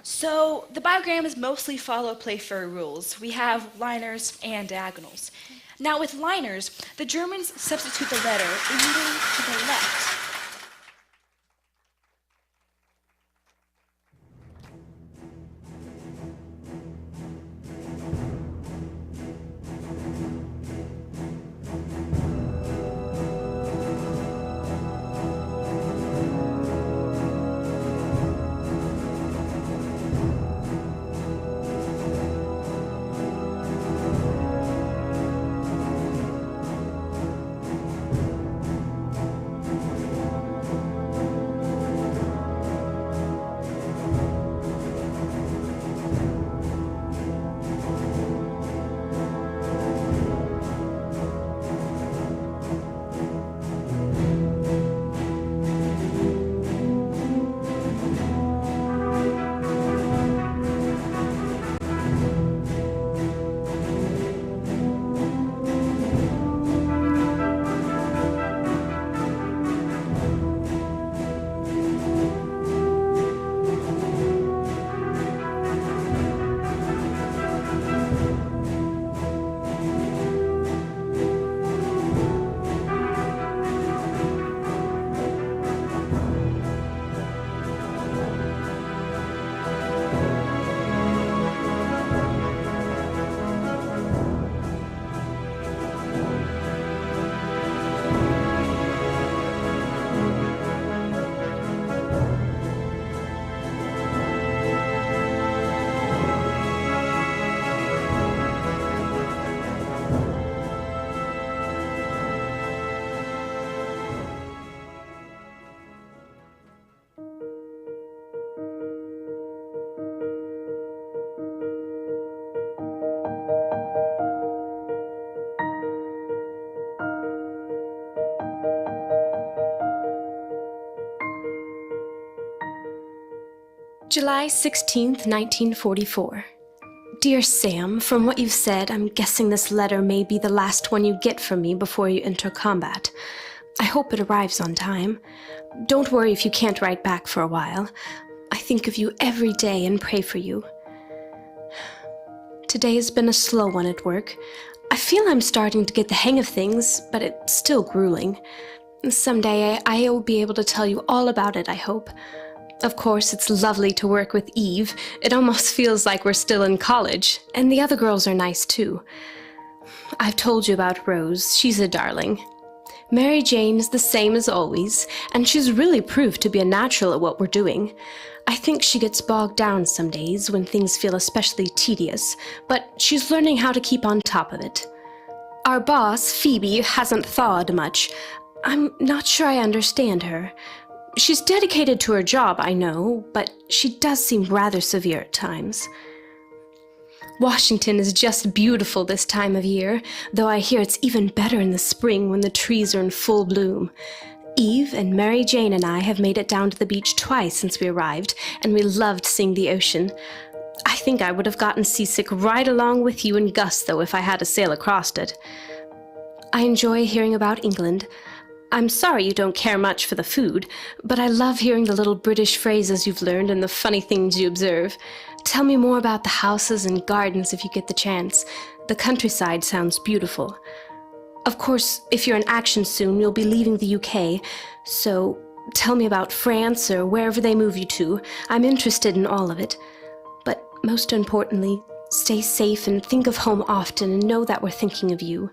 So the biograms mostly follow Playfair rules. We have liners and diagonals. Now with liners, the Germans substitute the letter immediately to the left. July 16th, 1944. Dear Sam, from what you've said, I'm guessing this letter may be the last one you get from me before you enter combat. I hope it arrives on time. Don't worry if you can't write back for a while. I think of you every day and pray for you. Today has been a slow one at work. I feel I'm starting to get the hang of things, but it's still grueling. Someday I will be able to tell you all about it, I hope. Of course, it's lovely to work with Eve. It almost feels like we're still in college, and the other girls are nice too. I've told you about Rose. She's a darling. Mary Jane is the same as always, and she's really proved to be a natural at what we're doing. I think she gets bogged down some days when things feel especially tedious, but she's learning how to keep on top of it. Our boss, Phoebe, hasn't thawed much. I'm not sure I understand her. She's dedicated to her job, I know, but she does seem rather severe at times. Washington is just beautiful this time of year, though I hear it's even better in the spring when the trees are in full bloom. Eve and Mary Jane and I have made it down to the beach twice since we arrived, and we loved seeing the ocean. I think I would have gotten seasick right along with you and Gus, though, if I had to sail across it. I enjoy hearing about England. I'm sorry you don't care much for the food, but I love hearing the little British phrases you've learned and the funny things you observe. Tell me more about the houses and gardens if you get the chance. The countryside sounds beautiful. Of course, if you're in action soon, you'll be leaving the UK, so tell me about France or wherever they move you to. I'm interested in all of it. But most importantly, stay safe and think of home often and know that we're thinking of you.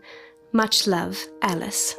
Much love, Alice.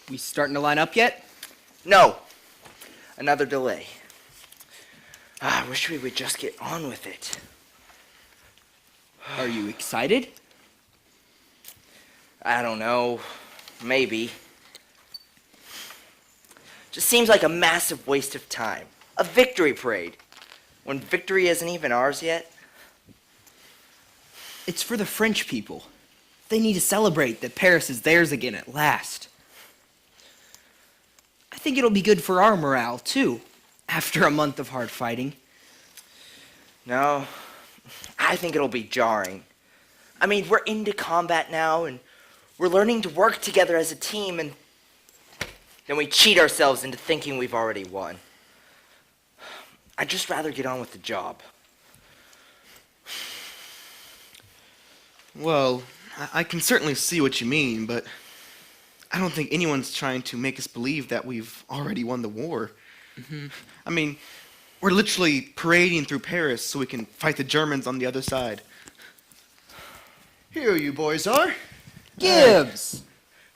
We starting to line up yet? No. Another delay. I wish we would just get on with it. Are you excited? I don't know. Maybe. Just seems like a massive waste of time. A victory parade. When victory isn't even ours yet. It's for the French people. They need to celebrate that Paris is theirs again at last. I think it'll be good for our morale, too, after a month of hard fighting. No, I think it'll be jarring. I mean, we're into combat now, and we're learning to work together as a team, and then we cheat ourselves into thinking we've already won. I'd just rather get on with the job. Well, I can certainly see what you mean, but I don't think anyone's trying to make us believe that we've already won the war. Mm-hmm. I mean, we're literally parading through Paris so we can fight the Germans on the other side. Here you boys are. Gibbs!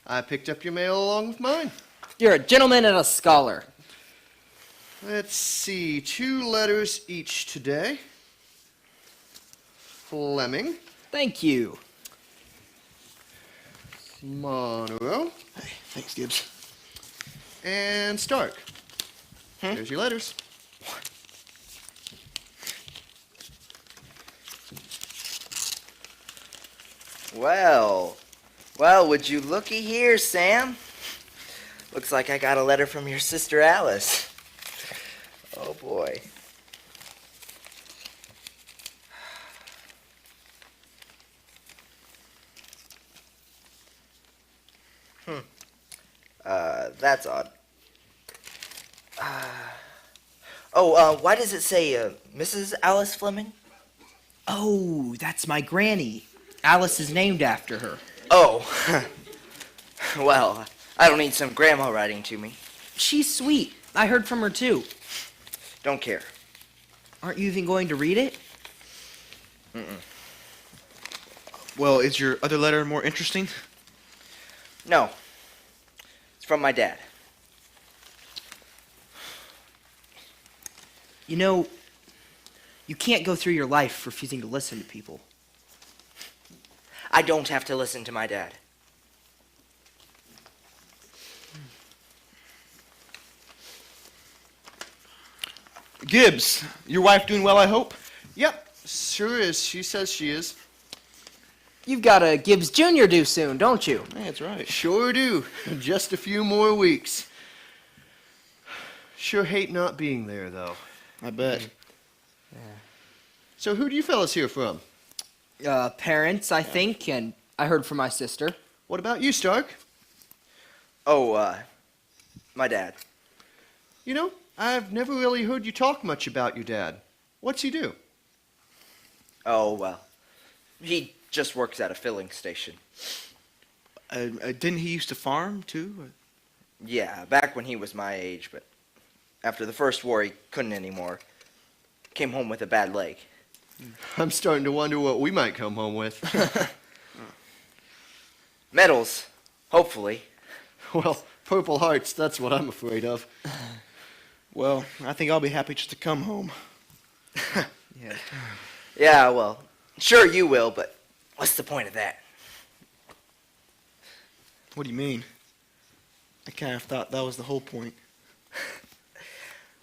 I picked up your mail along with mine. You're a gentleman and a scholar. Let's see, 2 letters each today. Fleming. Thank you. Monroe. Hey, thanks, Gibbs. And Stark. Here's your letters. Well, would you looky here, Sam? Looks like I got a letter from your sister Alice. Oh boy. That's odd. Why does it say, Mrs. Alice Fleming? Oh, that's my granny. Alice is named after her. Oh. Well, I don't need some grandma writing to me. She's sweet. I heard from her too. Don't care. Aren't you even going to read it? Well, is your other letter more interesting? No. It's from my dad. You know, you can't go through your life refusing to listen to people. I don't have to listen to my dad. Gibbs, your wife doing well, I hope? Yep, sure is. She says she is. You've got a Gibbs Jr. due soon, don't you? That's right. Sure do. Just a few more weeks. Sure hate not being there, though. I bet. So who do you fellas hear from? Parents, I think, and I heard from my sister. What about you, Stark? Oh, my dad. You know, I've never really heard you talk much about your dad. What's he do? Oh, well. He just works at a filling station. Didn't he used to farm, too? Yeah, back when he was my age, but after the first war, he couldn't anymore. Came home with a bad leg. I'm starting to wonder what we might come home with. Medals, hopefully. Well, Purple Hearts, that's what I'm afraid of. Well, I think I'll be happy just to come home. Yeah. Yeah, well, sure you will, but what's the point of that? What do you mean? I kind of thought that was the whole point.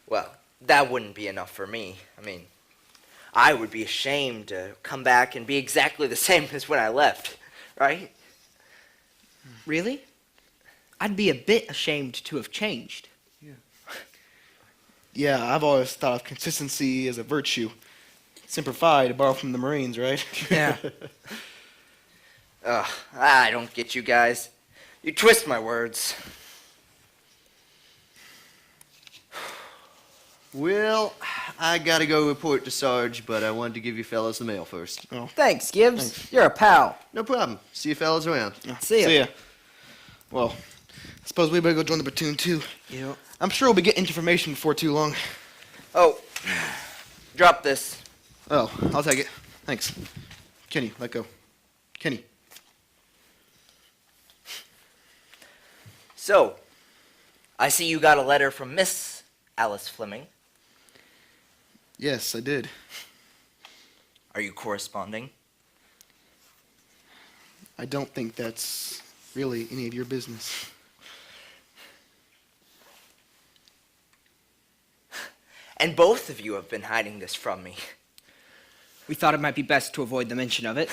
Well, that wouldn't be enough for me. I mean, I would be ashamed to come back and be exactly the same as when I left, right? Really? I'd be a bit ashamed to have changed. Yeah, I've always thought of consistency as a virtue. Semper Fi, to borrow from the Marines, right? Yeah. Ugh, I don't get you guys. You twist my words. Well, I gotta go report to Sarge, but I wanted to give you fellas the mail first. Oh, Thanks, Gibbs. You're a pal. No problem. See you fellas around. See ya. See ya. Well, I suppose we better go join the platoon, too. Yeah. I'm sure we'll be getting information before too long. Oh, drop this. Oh, I'll take it. Thanks. Kenny, let go. Kenny. So, I see you got a letter from Miss Alice Fleming. Yes, I did. Are you corresponding? I don't think that's really any of your business. And both of you have been hiding this from me. We thought it might be best to avoid the mention of it.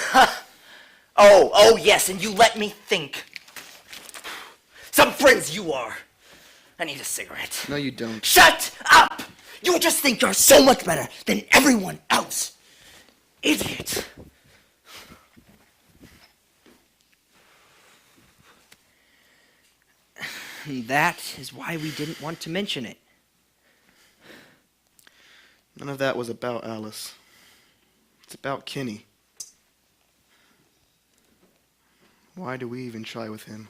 Oh, yes, and you let me think. Some friends you are. I need a cigarette. No, you don't. Shut up! You just think you're so much better than everyone else. Idiot. And that is why we didn't want to mention it. None of that was about Alice. It's about Kenny. Why do we even try with him?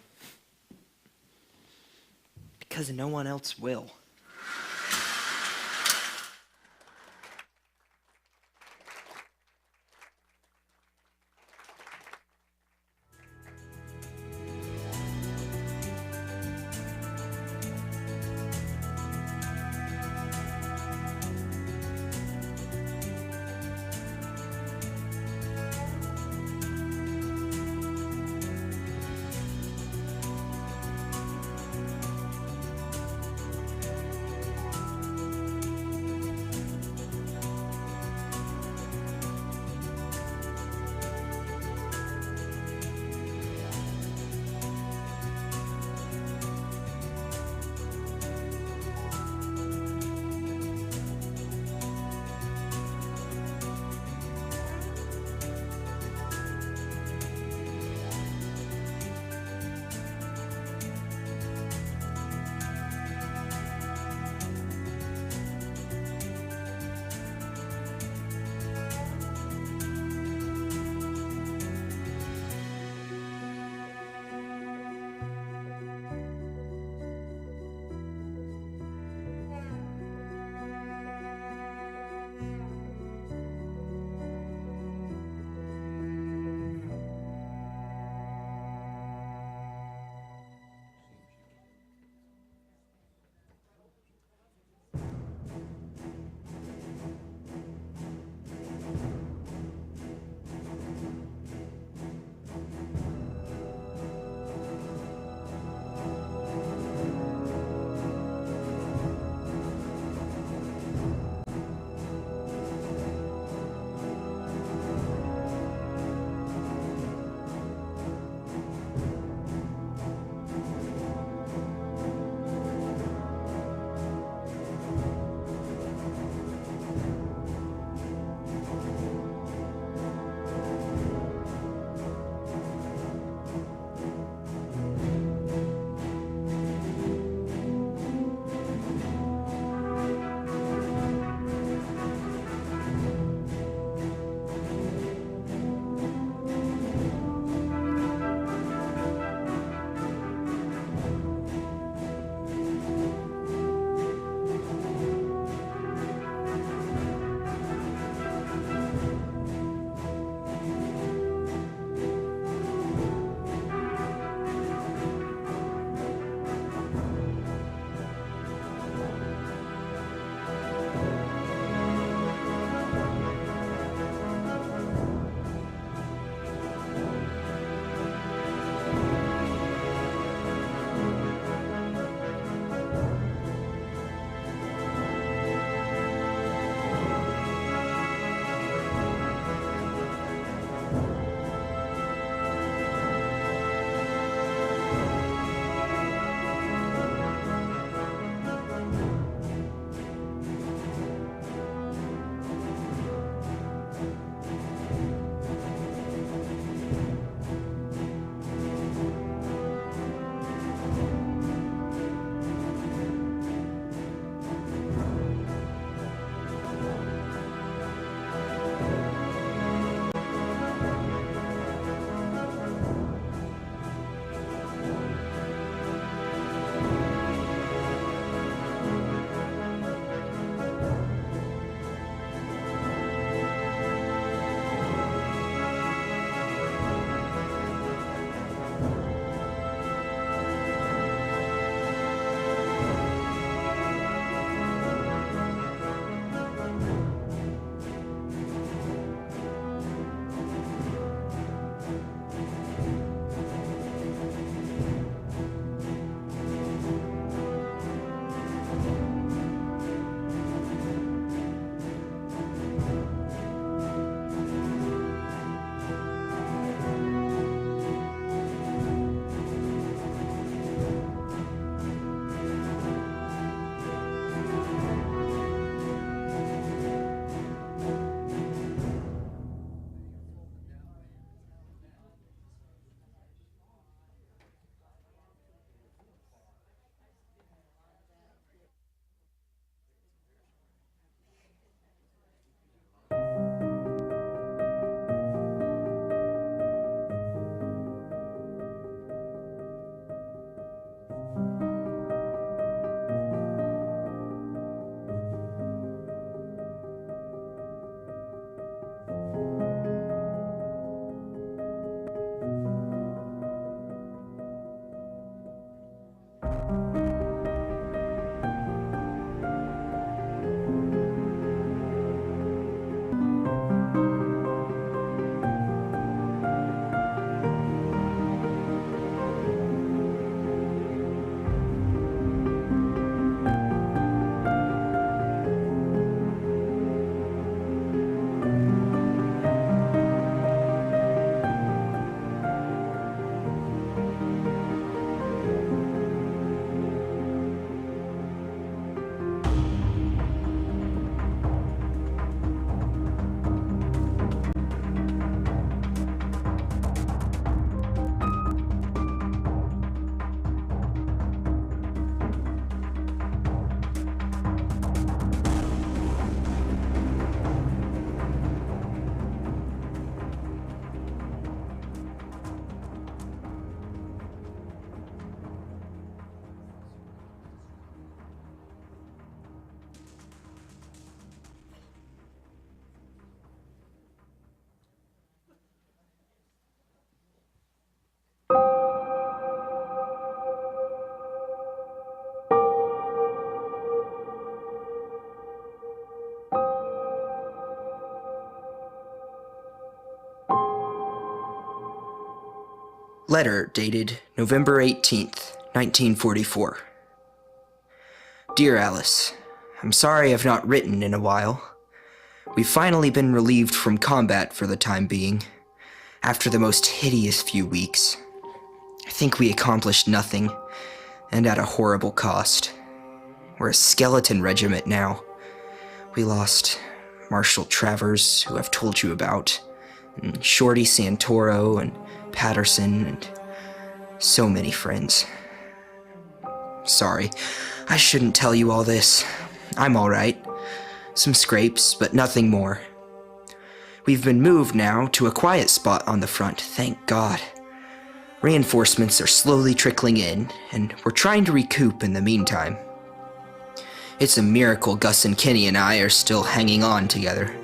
Because no one else will. Letter dated November 18th, 1944. Dear Alice, I'm sorry I've not written in a while. We've finally been relieved from combat for the time being, after the most hideous few weeks. I think we accomplished nothing, and at a horrible cost. We're a skeleton regiment now. We lost Marshal Travers, who I've told you about, and Shorty Santoro, and Patterson, and so many friends. Sorry, I shouldn't tell you all this. I'm all right. Some scrapes, but nothing more. We've been moved now to a quiet spot on the front, thank God. Reinforcements are slowly trickling in, and we're trying to recoup in the meantime. It's a miracle Gus and Kenny and I are still hanging on together.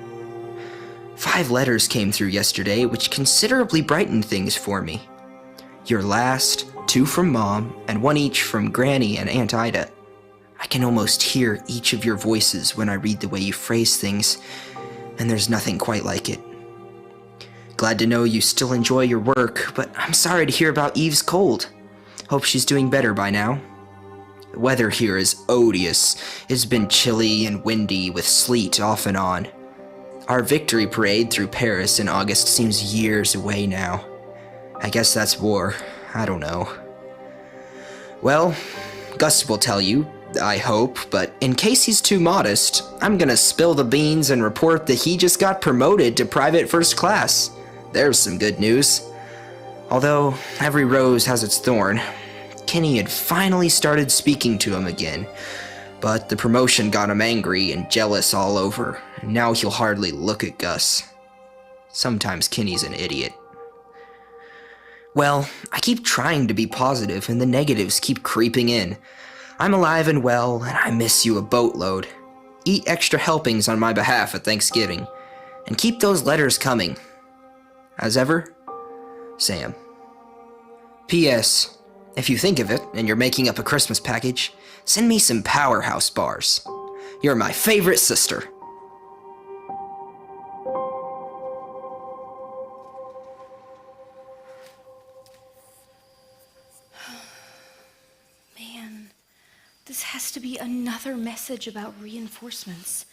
5 letters came through yesterday, which considerably brightened things for me. Your last, 2 from Mom, and 1 each from Granny and Aunt Ida. I can almost hear each of your voices when I read the way you phrase things, and there's nothing quite like it. Glad to know you still enjoy your work, but I'm sorry to hear about Eve's cold. Hope she's doing better by now. The weather here is odious. It's been chilly and windy with sleet off and on. Our victory parade through Paris in August seems years away now. I guess that's war. I don't know. Well, Gus will tell you, I hope, but in case he's too modest, I'm gonna spill the beans and report that he just got promoted to private first class. There's some good news. Although every rose has its thorn, Kenny had finally started speaking to him again, but the promotion got him angry and jealous all over, and now he'll hardly look at Gus. Sometimes Kenny's an idiot. Well, I keep trying to be positive, and the negatives keep creeping in. I'm alive and well, and I miss you a boatload. Eat extra helpings on my behalf at Thanksgiving, and keep those letters coming. As ever, Sam. P.S. If you think of it, and you're making up a Christmas package, send me some Powerhouse bars. You're my favorite sister. Man, this has to be another message about reinforcements.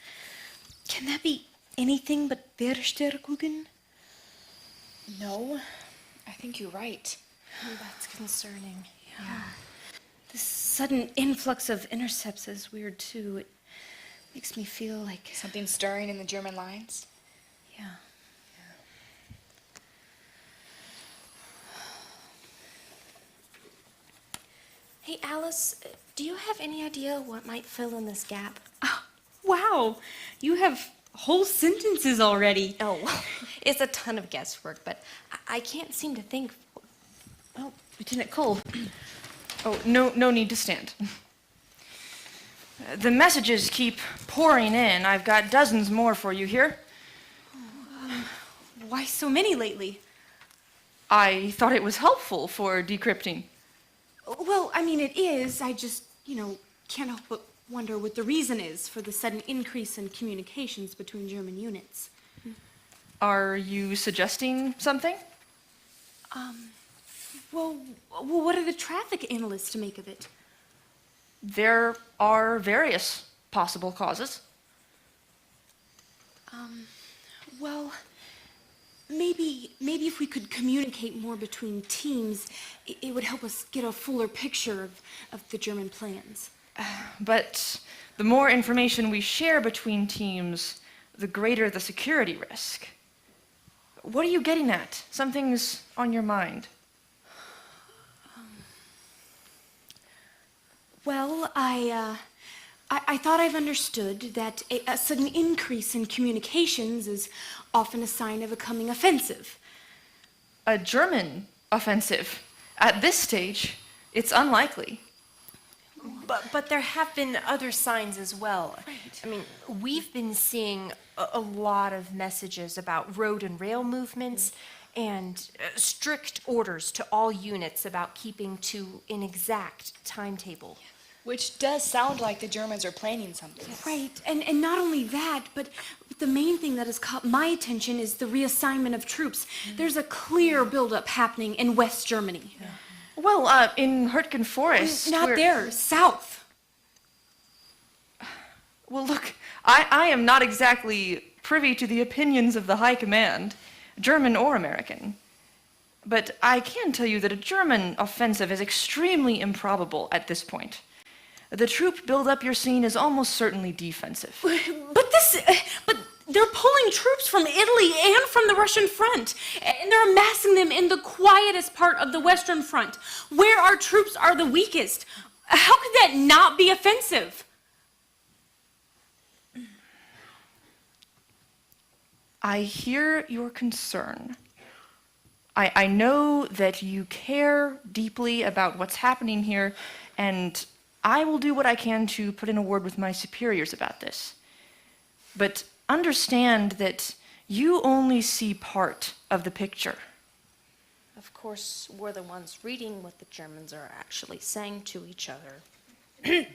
Can that be anything but Verstärkungen? No, I think you're right. Oh, that's concerning. Yeah. This sudden influx of intercepts is weird too. It makes me feel like Something stirring in the German lines? yeah. Hey, Alice, do you have any idea what might fill in this gap? Oh, wow, you have whole sentences already. Oh, well, it's a ton of guesswork, but I can't seem to think. Oh, Lieutenant Cole. Oh, no need to stand. The messages keep pouring in. I've got dozens more for you here. Why so many lately? I thought it was helpful for decrypting. Well, I mean, it is. I just, can't help but wonder what the reason is for the sudden increase in communications between German units. Are you suggesting something? Well, what are the traffic analysts to make of it? There are various possible causes. Well, maybe if we could communicate more between teams, it would help us get a fuller picture of the German plans. But the more information we share between teams, the greater the security risk. What are you getting at? Something's on your mind. Well, I thought I've understood that a sudden increase in communications is often a sign of a coming offensive. A German offensive. At this stage, it's unlikely. But there have been other signs as well. Right. I mean, we've been seeing a lot of messages about road and rail movements and strict orders to all units about keeping to an exact timetable. Which does sound like the Germans are planning something. Right, and not only that, but the main thing that has caught my attention is the reassignment of troops. There's a clear buildup happening in West Germany. Well, in Hurtgen Forest. Not we're- there, south. Well, look, I am not exactly privy to the opinions of the High Command, German or American. But I can tell you that a German offensive is extremely improbable at this point. The troop buildup you're seeing is almost certainly defensive. But they're pulling troops from Italy and from the Russian front, and they're amassing them in the quietest part of the Western front, where our troops are the weakest. How could that not be offensive? I hear your concern. I know that you care deeply about what's happening here, and I will do what I can to put in a word with my superiors about this. But understand that you only see part of the picture. Of course, we're the ones reading what the Germans are actually saying to each other.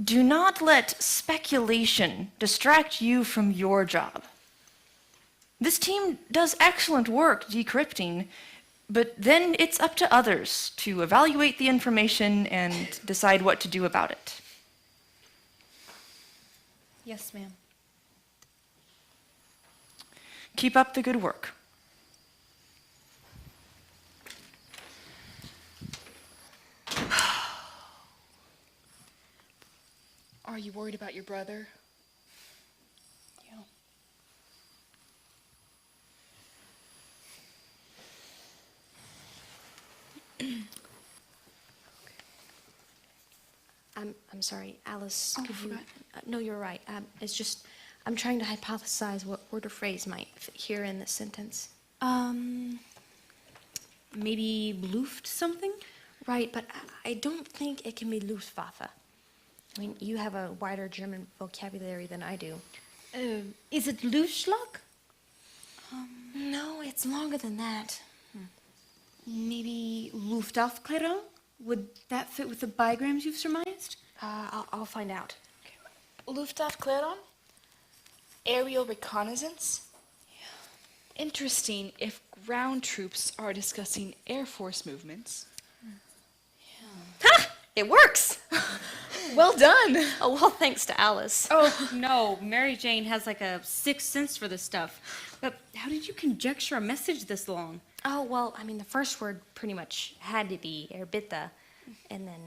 Do not let speculation distract you from your job. This team does excellent work decrypting, but then it's up to others to evaluate the information and decide what to do about it. Yes, ma'am. Keep up the good work. Are you worried about your brother? I'm sorry, Alice. Oh, could you? right. No, you're right. It's just I'm trying to hypothesize what word or phrase might fit here in this sentence. Maybe Luft something? Right, but I don't think it can be Luftwaffe. I mean, you have a wider German vocabulary than I do. Is it Luftschlag? No, it's longer than that. Maybe Luftaufklärung? Would that fit with the bigrams you've surmised? I'll find out. Luftaufklärung? Aerial reconnaissance? Yeah. Interesting if ground troops are discussing Air Force movements. Ha! It works! Well done! Oh, well, thanks to Alice. Oh, no. Mary Jane has like a sixth sense for this stuff. But how did you conjecture a message this long? Oh, well, I mean, the first word pretty much had to be Erbitta, and then,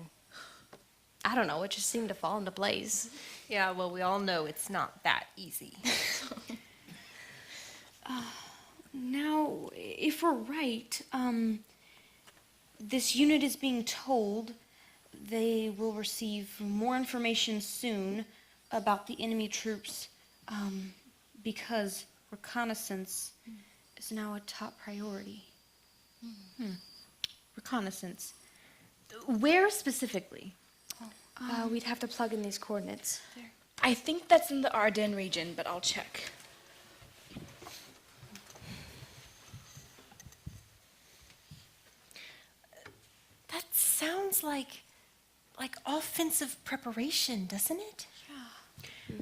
I don't know, it just seemed to fall into place. Yeah, well, we all know it's not that easy. Now, if we're right, this unit is being told they will receive more information soon about the enemy troops because reconnaissance is now a top priority. Reconnaissance. Where specifically? We'd have to plug in these coordinates. I think that's in the Ardennes region, but I'll check. That sounds like offensive preparation, doesn't it?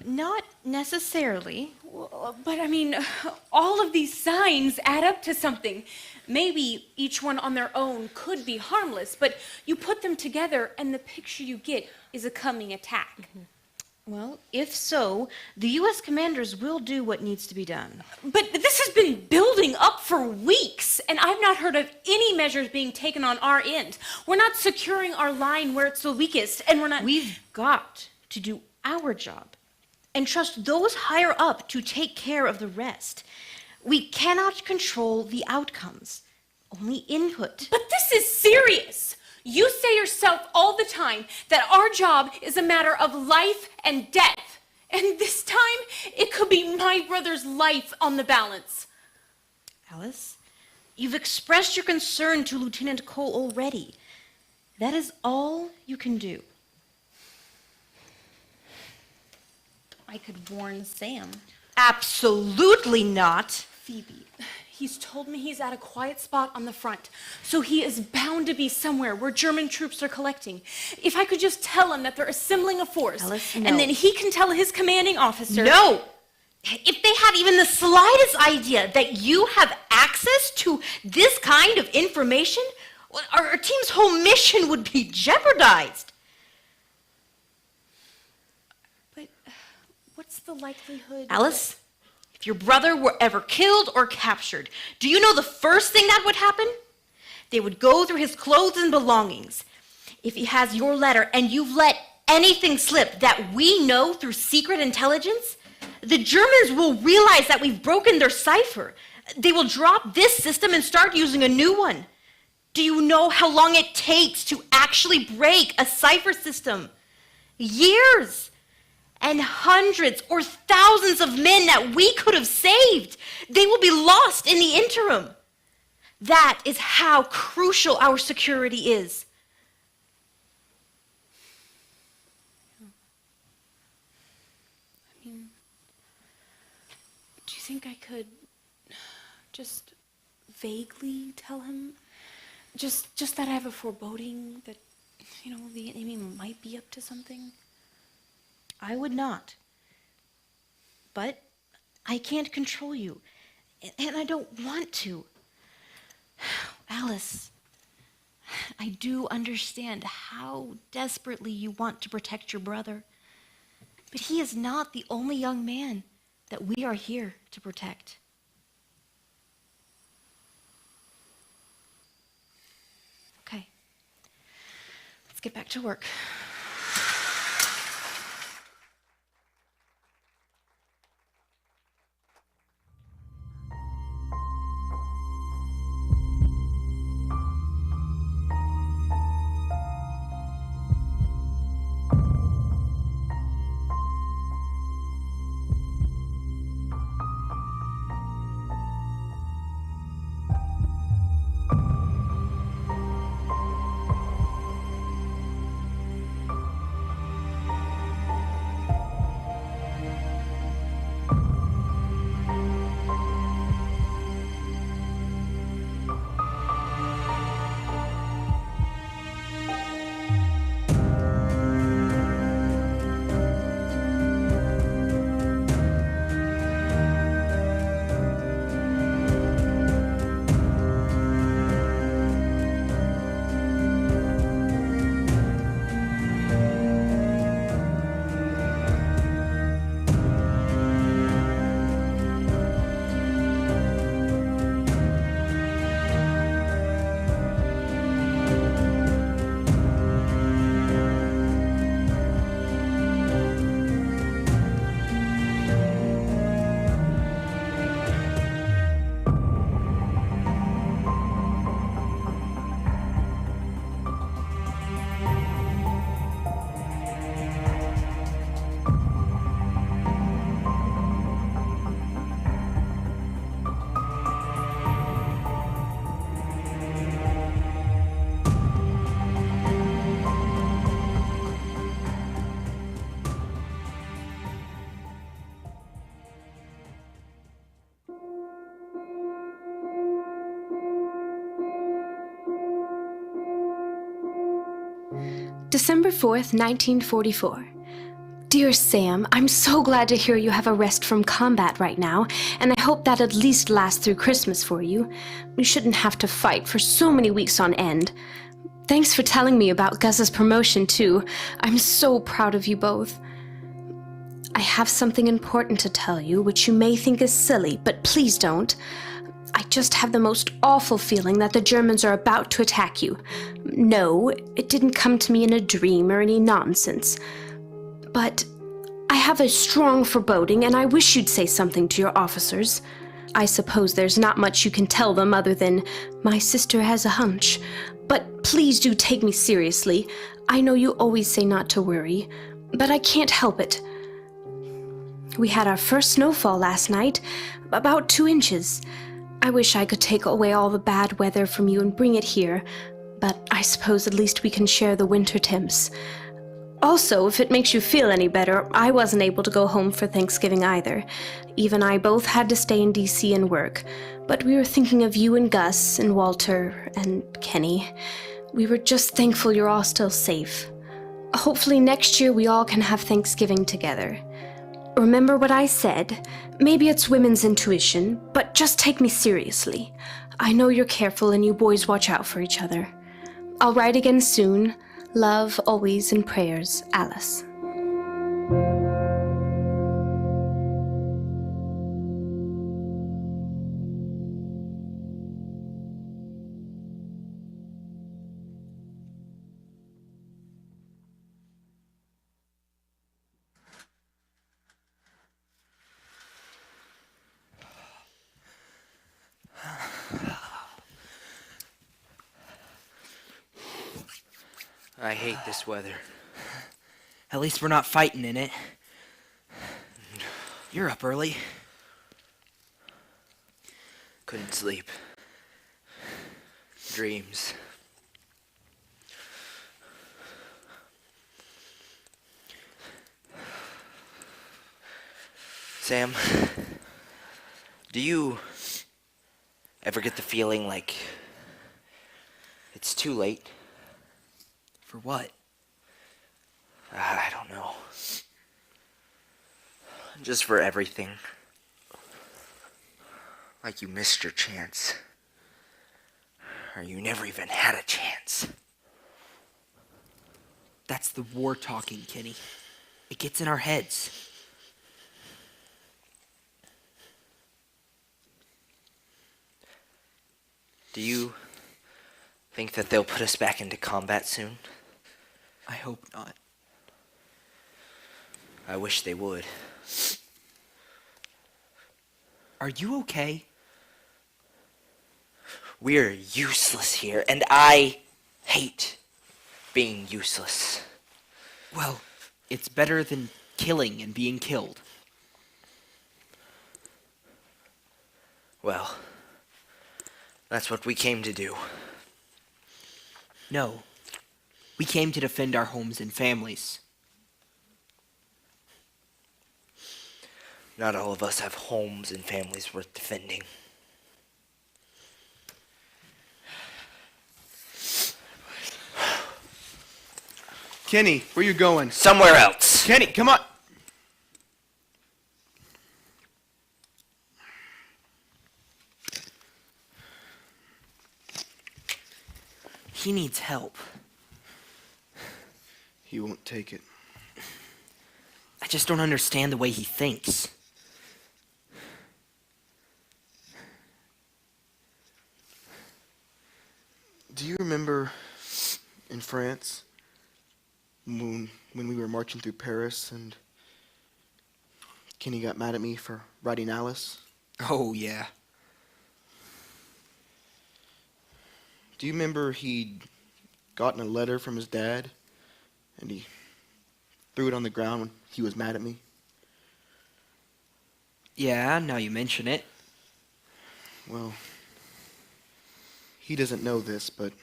Not necessarily, but I mean, all of these signs add up to something. Maybe each one on their own could be harmless, but you put them together and the picture you get is a coming attack. Well, if so, the U.S. commanders will do what needs to be done. But this has been building up for weeks, and I've not heard of any measures being taken on our end. We're not securing our line where it's the weakest, and we're not... We've got to do our job and trust those higher up to take care of the rest. We cannot control the outcomes, only input. But this is serious. You say yourself all the time that our job is a matter of life and death. And this time, it could be my brother's life on the balance. Alice, you've expressed your concern to Lieutenant Cole already. That is all you can do. I could warn Sam. Absolutely not. Phoebe, He's told me he's at a quiet spot on the front, so he is bound to be somewhere where German troops are collecting. If I could just tell him that they're assembling a force, Alice, no. and then he can tell his commanding officer... No! If they have even the slightest idea that you have access to this kind of information, our team's whole mission would be jeopardized. But what's the likelihood... Alice, if your brother were ever killed or captured, do you know the first thing that would happen? They would go through his clothes and belongings. If he has your letter and you've let anything slip that we know through secret intelligence, the Germans will realize that we've broken their cipher. They will drop this system and start using a new one. Do you know how long it takes to actually break a cipher system? Years. And hundreds or thousands of men that we could have saved, they will be lost in the interim. That is how crucial our security is. I mean, do you think I could just vaguely tell him? Just that I have a foreboding that, the enemy might be up to something? I would not. But I can't control you, and I don't want to. Alice, I do understand how desperately you want to protect your brother, but he is not the only young man that we are here to protect. Okay, let's get back to work. December 4th, 1944. Dear Sam, I'm so glad to hear you have a rest from combat right now, and I hope that at least lasts through Christmas for you. You shouldn't have to fight for so many weeks on end. Thanks for telling me about Gus's promotion, too. I'm so proud of you both. I have something important to tell you, which you may think is silly, but please don't. I just have the most awful feeling that the Germans are about to attack you. No, it didn't come to me in a dream or any nonsense. But I have a strong foreboding, and I wish you'd say something to your officers. I suppose there's not much you can tell them other than, my sister has a hunch. But please do take me seriously. I know you always say not to worry, but I can't help it. We had our first snowfall last night, about 2 inches. I wish I could take away all the bad weather from you and bring it here, but I suppose at least we can share the winter temps. Also, if it makes you feel any better, I wasn't able to go home for Thanksgiving either. Eve and I both had to stay in D.C. and work, but we were thinking of you and Gus and Walter and Kenny. We were just thankful you're all still safe. Hopefully next year we all can have Thanksgiving together. Remember what I said? Maybe it's women's intuition, but just take me seriously. I know you're careful and you boys watch out for each other. I'll write again soon. Love, always, and prayers, Alice. I hate this weather. At least we're not fighting in it. You're up early. Couldn't sleep. Dreams. Sam, do you ever get the feeling like it's too late? For what? I don't know. Just for everything. Like you missed your chance. Or you never even had a chance. That's the war talking, Kenny. It gets in our heads. Do you think that they'll put us back into combat soon? I hope not. I wish they would. Are you okay? We're useless here, and I hate being useless. Well, it's better than killing and being killed. Well, that's what we came to do. No. We came to defend our homes and families. Not all of us have homes and families worth defending. Kenny, where you going? Somewhere else. Kenny, come on. He needs help. He won't take it. I just don't understand the way he thinks. Do you remember in France when we were marching through Paris and Kenny got mad at me for writing Alice? Oh, yeah. Do you remember he'd gotten a letter from his dad and he threw it on the ground when he was mad at me? Yeah, now you mention it. Well, he doesn't know this, but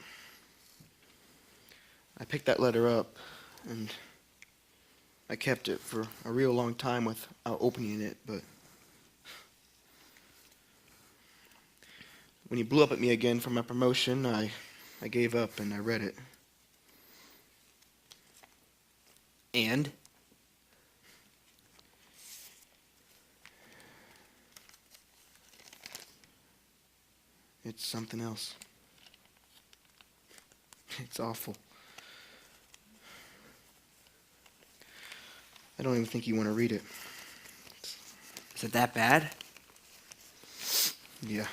I picked that letter up and I kept it for a real long time without opening it, but when he blew up at me again for my promotion, I gave up and I read it. And? It's something else. It's awful. I don't even think you want to read it. Is it that bad? Yeah.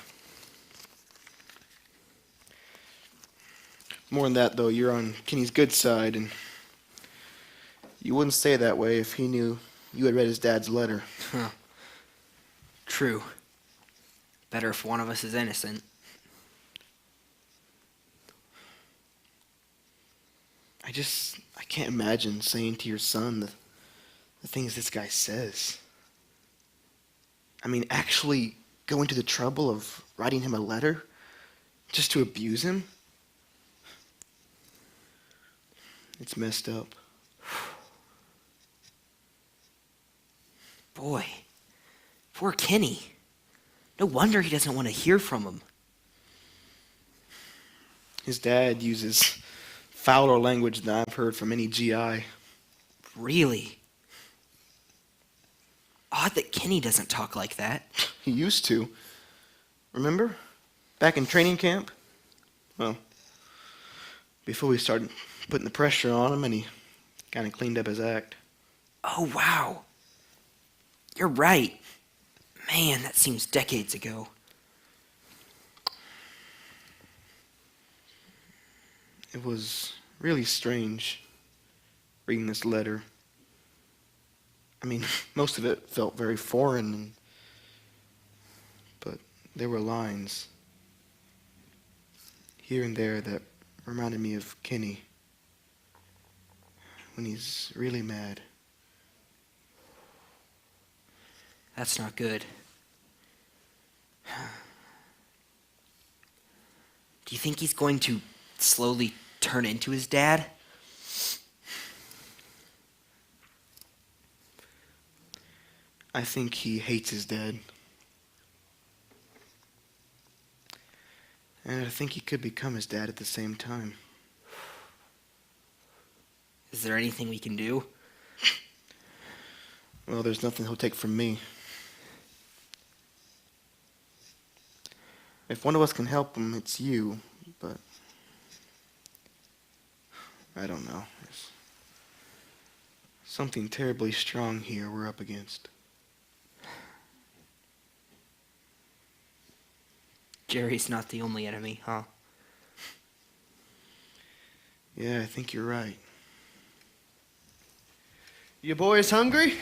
More than that, though, you're on Kenny's good side, and you wouldn't say it that way if he knew you had read his dad's letter. Huh. True. Better if one of us is innocent. I can't imagine saying to your son the things this guy says. I mean, actually going to the trouble of writing him a letter just to abuse him? It's messed up. Boy, poor Kenny. No wonder he doesn't want to hear from him. His dad uses fouler language than I've heard from any GI. Really? Odd that Kenny doesn't talk like that. He used to. Remember? Back in training camp? Well, before we started putting the pressure on him and he kind of cleaned up his act. Oh, wow. You're right. Man, that seems decades ago. It was really strange reading this letter. I mean, most of it felt very foreign, but there were lines here and there that reminded me of Kenny when he's really mad. That's not good. Do you think he's going to slowly turn into his dad? I think he hates his dad. And I think he could become his dad at the same time. Is there anything we can do? Well, there's nothing he'll take from me. If one of us can help him, it's you, but I don't know. There's something terribly strong here we're up against. Jerry's not the only enemy, huh? Yeah, I think you're right. You boys hungry?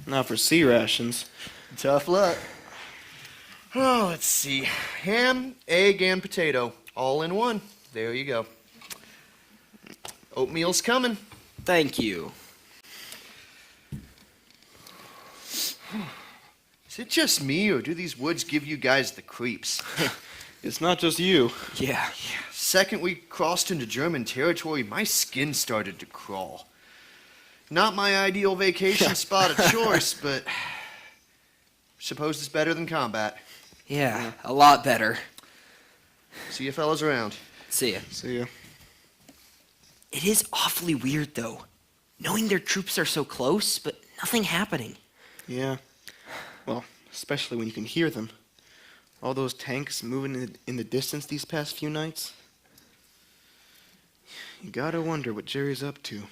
Not for sea rations. Tough luck. Oh, let's see. Ham, egg, and potato. All in one. There you go. Oatmeal's coming. Thank you. Is it just me, or do these woods give you guys the creeps? It's not just you. Yeah. Second we crossed into German territory, my skin started to crawl. Not my ideal vacation spot of choice, but suppose it's better than combat. Yeah, a lot better. See you fellas around. See ya. See ya. It is awfully weird, though. Knowing their troops are so close, but nothing happening. Yeah. Well, especially when you can hear them. All those tanks moving in the distance these past few nights. You gotta wonder what Jerry's up to.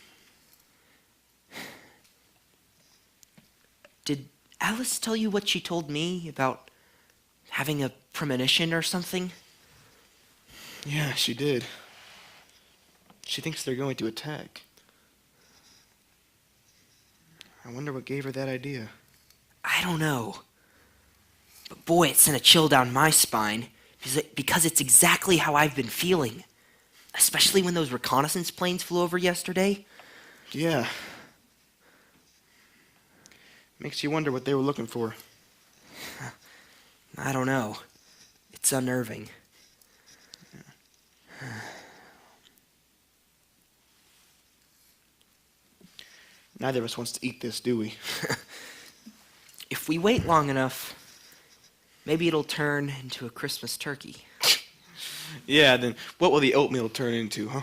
Did Alice tell you what she told me about having a premonition or something? Yeah, she did. She thinks they're going to attack. I wonder what gave her that idea. I don't know. But boy, it sent a chill down my spine because it's exactly how I've been feeling. Especially when those reconnaissance planes flew over yesterday. Yeah. Makes you wonder what they were looking for. I don't know. It's unnerving. Neither of us wants to eat this, do we? If we wait long enough, maybe it'll turn into a Christmas turkey. Yeah, then what will the oatmeal turn into, huh?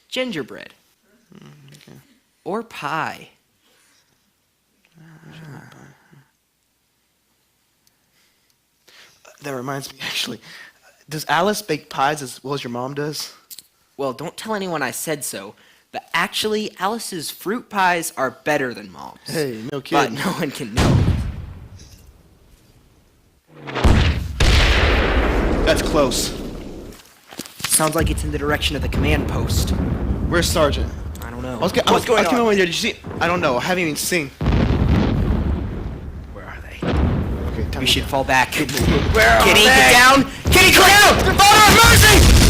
Gingerbread. Okay. Or pie. That reminds me, actually. Does Alice bake pies as well as your mom does? Well, don't tell anyone I said so, but actually, Alice's fruit pies are better than Mom's. Hey, no But kidding. no one can know. That's close. Sounds like it's in the direction of the command post. Where's Sergeant? I don't know. I was coming over there. Did you see? I don't know. I haven't even seen. Where are they? Okay, time We to should go. fall back. Where are Kitty, they? get down! Kitty, come down! Father of mercy!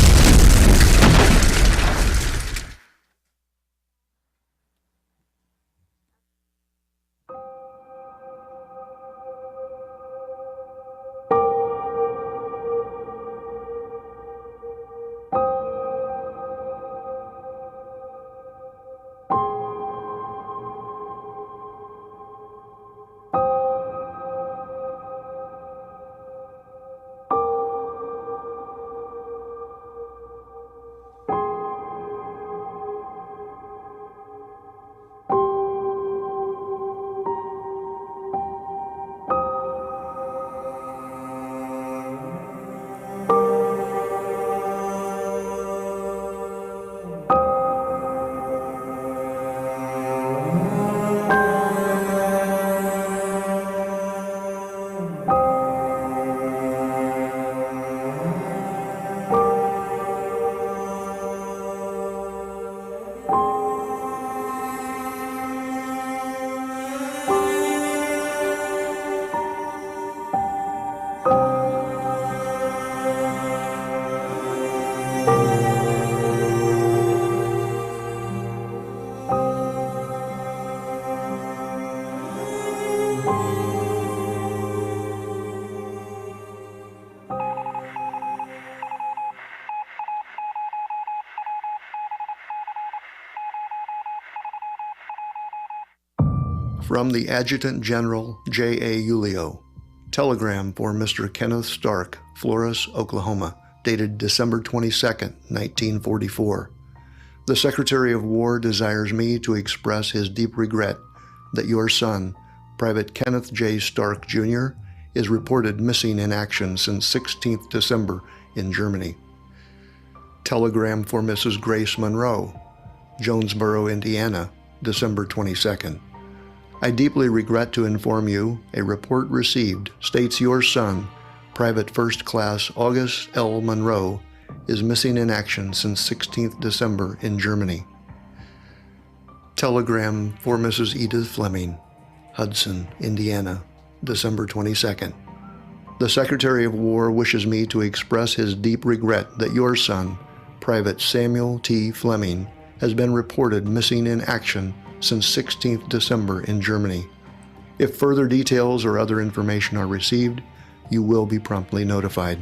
From the Adjutant General J.A. Ulio. Telegram for Mr. Kenneth Stark, Flores, Oklahoma, dated December 22, 1944. The Secretary of War desires me to express his deep regret that your son, Private Kenneth J. Stark, Jr., is reported missing in action since 16th December in Germany. Telegram for Mrs. Grace Monroe, Jonesboro, Indiana, December 22nd. I deeply regret to inform you a report received states your son, Private First Class August L. Monroe, is missing in action since 16th December in Germany. Telegram for Mrs. Edith Fleming, Hudson, Indiana, December 22nd. The Secretary of War wishes me to express his deep regret that your son, Private Samuel T. Fleming, has been reported missing in action since 16th December in Germany. If further details or other information are received, you will be promptly notified.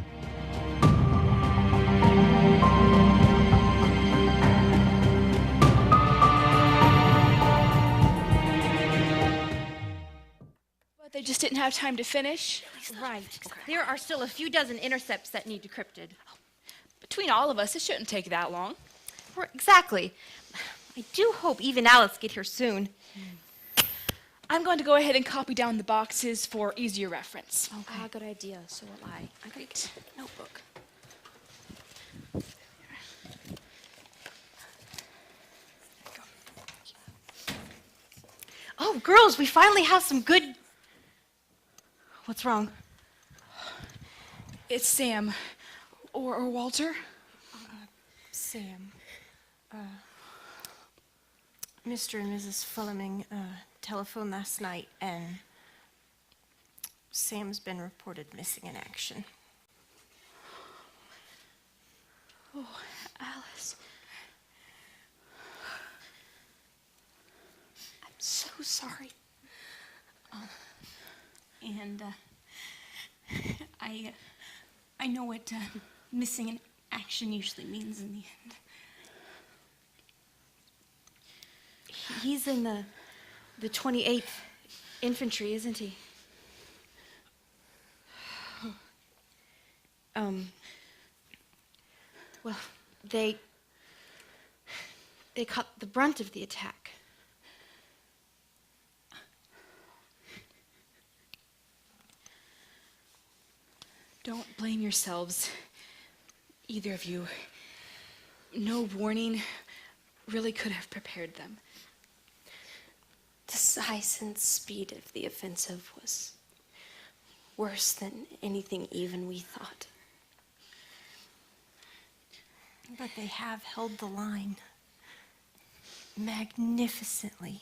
But they just didn't have time to finish. Right. There are still a few dozen intercepts that need decrypted. Between all of us, it shouldn't take that long. Exactly. I do hope Eve and Alice get here soon. I'm going to go ahead and copy down the boxes for easier reference. Okay, good idea. So will I. I gotta get a notebook. Oh, girls, we finally have some good... What's wrong? It's Sam. Or Walter. Sam. Mr. and Mrs. Fleming telephoned last night, and Sam's been reported missing in action. Oh, Alice. I'm so sorry. I know what missing in action usually means in the end. He's in the 28th Infantry, isn't he? Well, they caught the brunt of the attack. Don't blame yourselves, either of you. No warning really could have prepared them. The size and speed of the offensive was worse than anything even we thought. But they have held the line magnificently.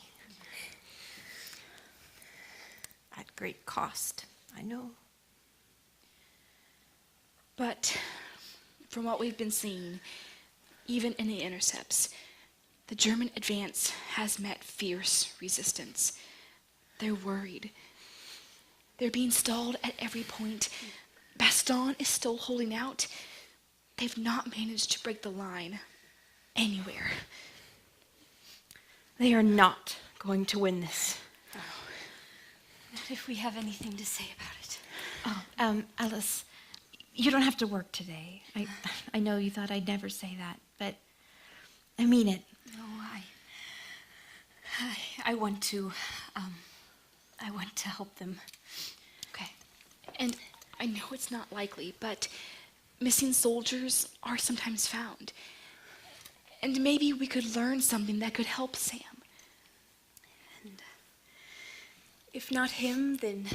At great cost, I know. But from what we've been seeing, even in the intercepts, the German advance has met fierce resistance. They're worried. They're being stalled at every point. Bastogne is still holding out. They've not managed to break the line anywhere. They are not going to win this. Not if we have anything to say about it. Oh, Alice, you don't have to work today. I know you thought I'd never say that, but I mean it. No, I want to, I want to help them. Okay. And I know it's not likely, but missing soldiers are sometimes found. And maybe we could learn something that could help Sam. And if not him, then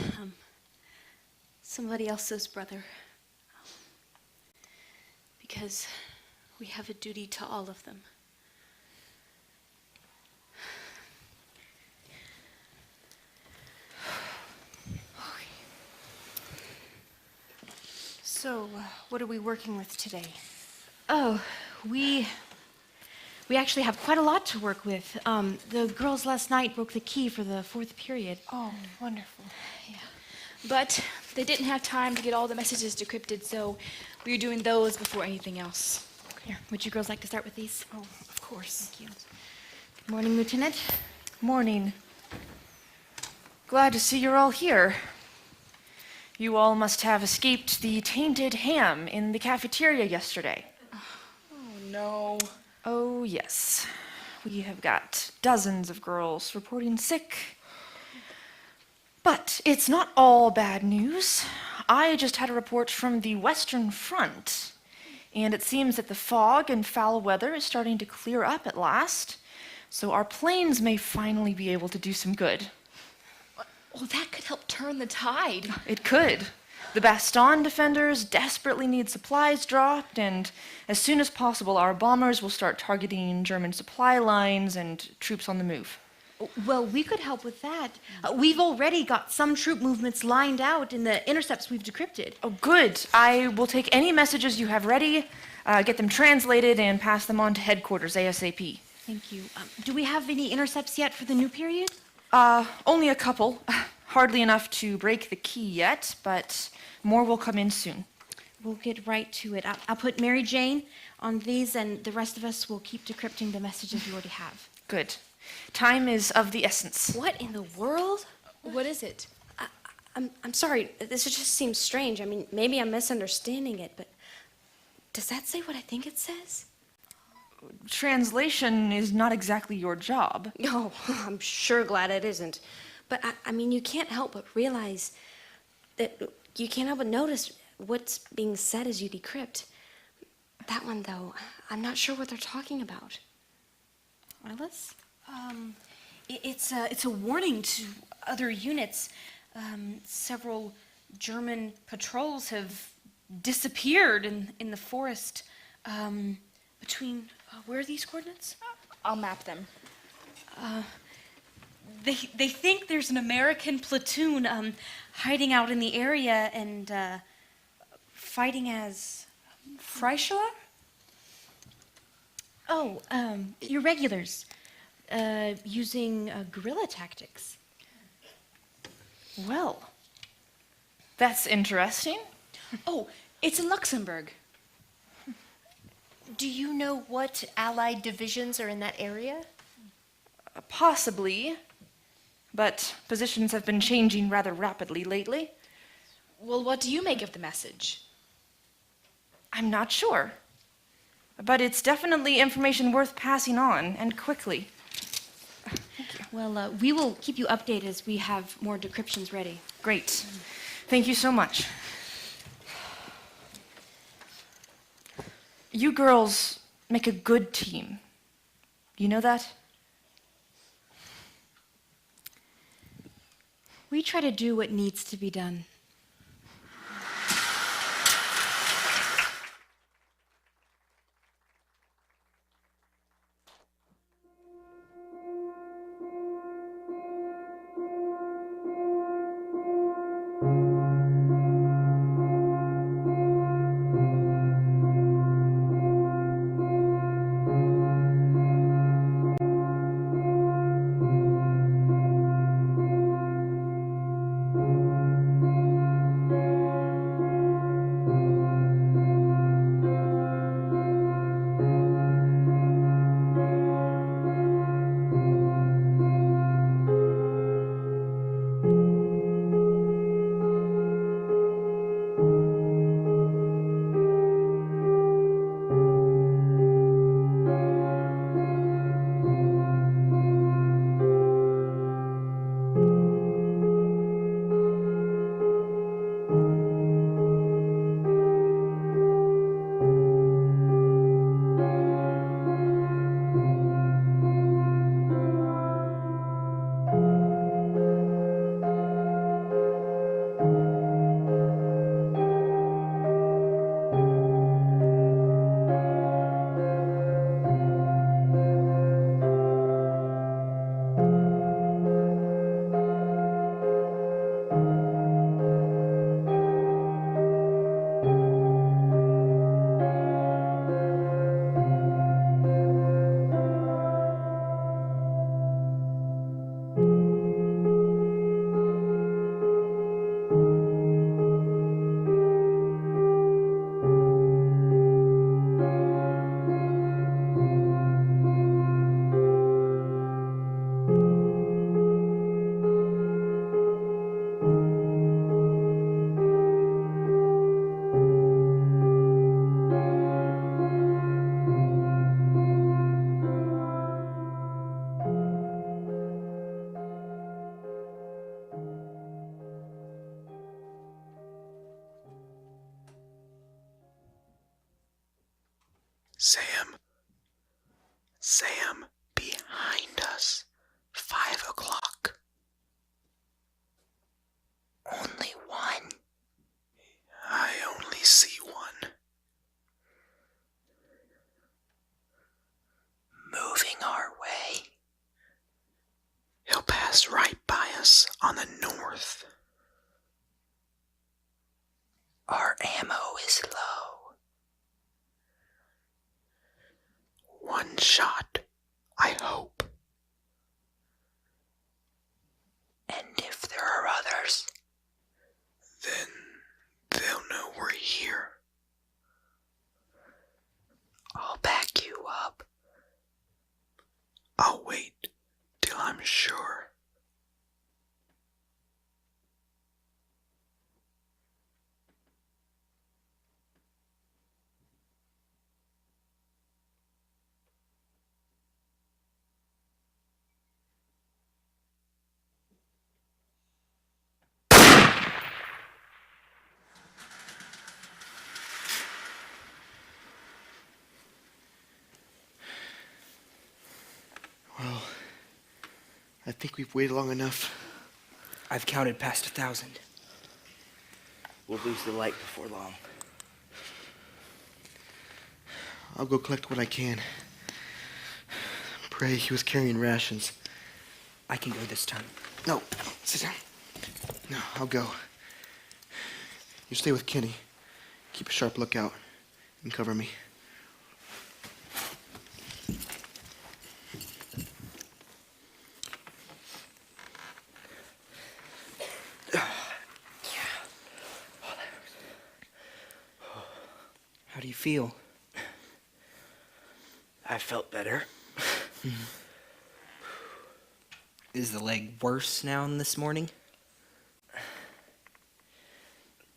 somebody else's brother. Because we have a duty to all of them. So, what are we working with today? Oh, we actually have quite a lot to work with. The girls last night broke the key for the 4th period. Oh, wonderful. Yeah. But they didn't have time to get all the messages decrypted, so we were doing those before anything else. Here, would you girls like to start with these? Oh, of course. Thank you. Good morning, Lieutenant. Morning. Glad to see you're all here. You all must have escaped the tainted ham in the cafeteria yesterday. Oh, no. Oh, yes. We have got dozens of girls reporting sick. But it's not all bad news. I just had a report from the Western Front, and it seems that the fog and foul weather is starting to clear up at last, so our planes may finally be able to do some good. Well, that could help turn the tide. It could. The Baston defenders desperately need supplies dropped, and as soon as possible, our bombers will start targeting German supply lines and troops on the move. Well, we could help with that. We've already got some troop movements lined out in the intercepts we've decrypted. Oh, good. I will take any messages you have ready, get them translated, and pass them on to headquarters ASAP. Thank you. Do we have any intercepts yet for the new period? Only a couple. Hardly enough to break the key yet, but more will come in soon. We'll get right to it. I'll put Mary Jane on these, and the rest of us will keep decrypting the messages you already have. Good. Time is of the essence. What in the world? What is it? I'm sorry, this just seems strange. I mean, maybe I'm misunderstanding it, but does that say what I think it says? Translation is not exactly your job. No, I'm sure glad it isn't. But I mean, you can't help but realize that you can't help but notice what's being said as you decrypt. That one, though, I'm not sure what they're talking about. Alice? It's a warning to other units. Several German patrols have disappeared in the forest between. Where are these coordinates? I'll map them. They think there's an American platoon hiding out in the area and fighting as Freischüler? Oh, irregulars, using guerrilla tactics. Well, that's interesting. Oh, it's in Luxembourg. Do you know what Allied divisions are in that area? Possibly, but positions have been changing rather rapidly lately. Well, what do you make of the message? I'm not sure, but it's definitely information worth passing on, and quickly. Well, we will keep you updated as we have more decryptions ready. Great. Thank you so much. You girls make a good team. You know that? We try to do what needs to be done. 4th. Our ammo is low. 1 shot, I hope. And if there are others, then they'll know we're here. I'll back you up. I'll wait till I'm sure. Well, I think we've waited long enough. I've counted past 1,000. We'll lose the light before long. I'll go collect what I can. Pray he was carrying rations. I can go this time. No, sit down. No, I'll go. You stay with Kenny. Keep a sharp lookout and cover me. How do you feel? I felt better. Is the leg worse now than this morning?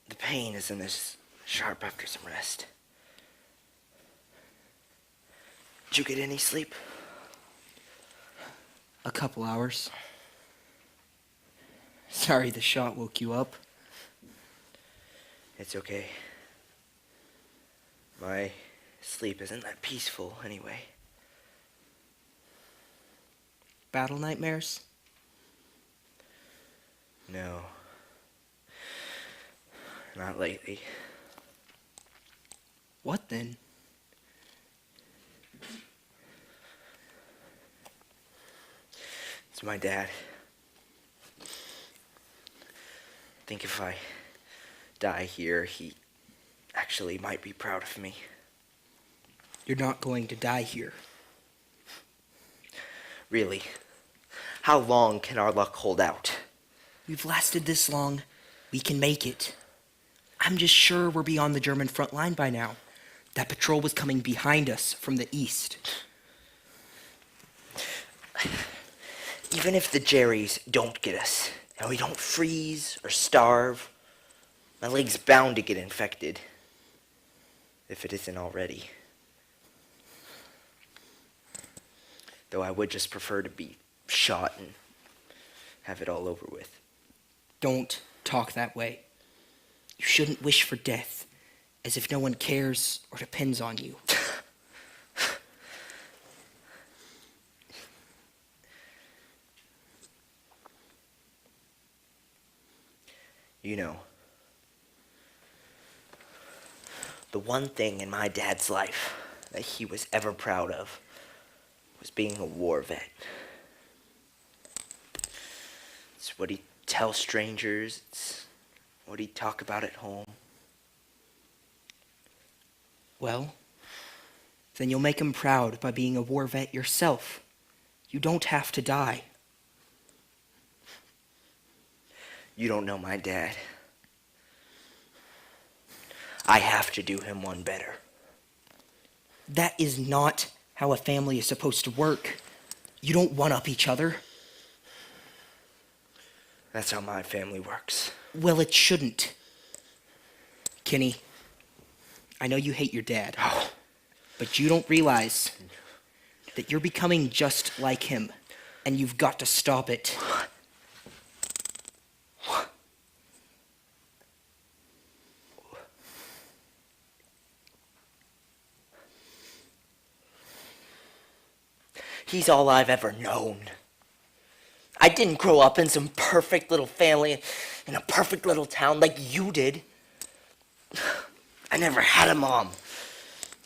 The pain isn't as sharp after some rest. Did you get any sleep? A couple hours. Sorry the shot woke you up. It's okay. My sleep isn't that peaceful anyway. Battle nightmares? No. Not lately. What then? It's my dad. I think if I die here, he actually might be proud of me. You're not going to die here. Really? How long can our luck hold out? We've lasted this long. We can make it. I'm just sure we're beyond the German front line by now. That patrol was coming behind us from the east. Even if the Jerrys don't get us, and we don't freeze or starve, my leg's bound to get infected. If it isn't already. Though I would just prefer to be shot and have it all over with. Don't talk that way. You shouldn't wish for death, as if no one cares or depends on you. You know, the one thing in my dad's life that he was ever proud of was being a war vet. It's what he'd tell strangers, it's what he'd talk about at home. Well, then you'll make him proud by being a war vet yourself. You don't have to die. You don't know my dad. I have to do him one better. That is not how a family is supposed to work. You don't one-up each other. That's how my family works. Well, it shouldn't. Kenny, I know you hate your dad, but you don't realize that you're becoming just like him, and you've got to stop it. He's all I've ever known. I didn't grow up in some perfect little family in a perfect little town like you did. I never had a mom.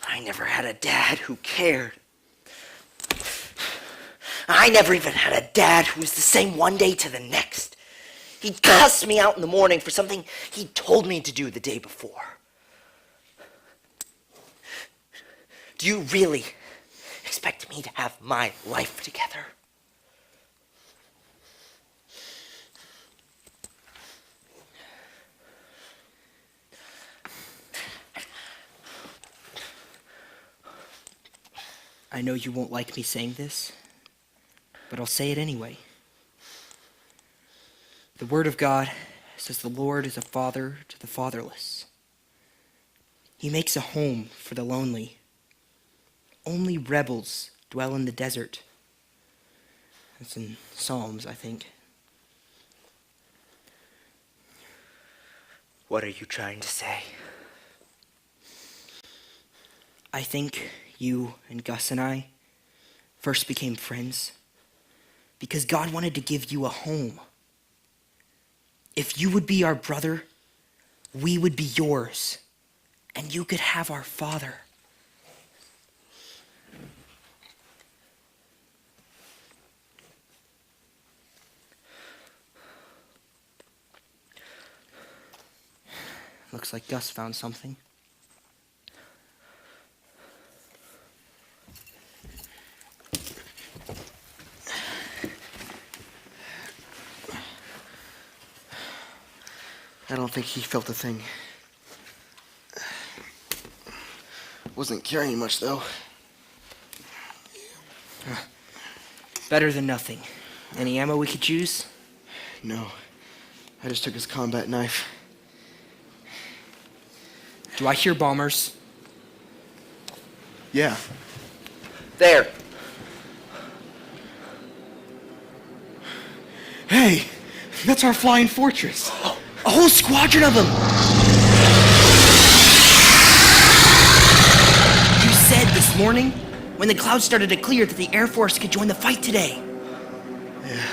I never had a dad who cared. I never even had a dad who was the same one day to the next. He'd cuss me out in the morning for something he told me to do the day before. Do you really expect me to have my life together? I know you won't like me saying this, but I'll say it anyway. The Word of God says the Lord is a father to the fatherless. He makes a home for the lonely. Only rebels dwell in the desert. That's in Psalms, I think. What are you trying to say? I think you and Gus and I first became friends because God wanted to give you a home. If you would be our brother, we would be yours, and you could have our father. Looks like Gus found something. I don't think he felt a thing. Wasn't carrying much, though. Better than nothing. Any ammo we could use? No. I just took his combat knife. Do I hear bombers? Yeah. There. Hey! That's our flying fortress! A whole squadron of them! You said this morning, when the clouds started to clear, that the Air Force could join the fight today. Yeah.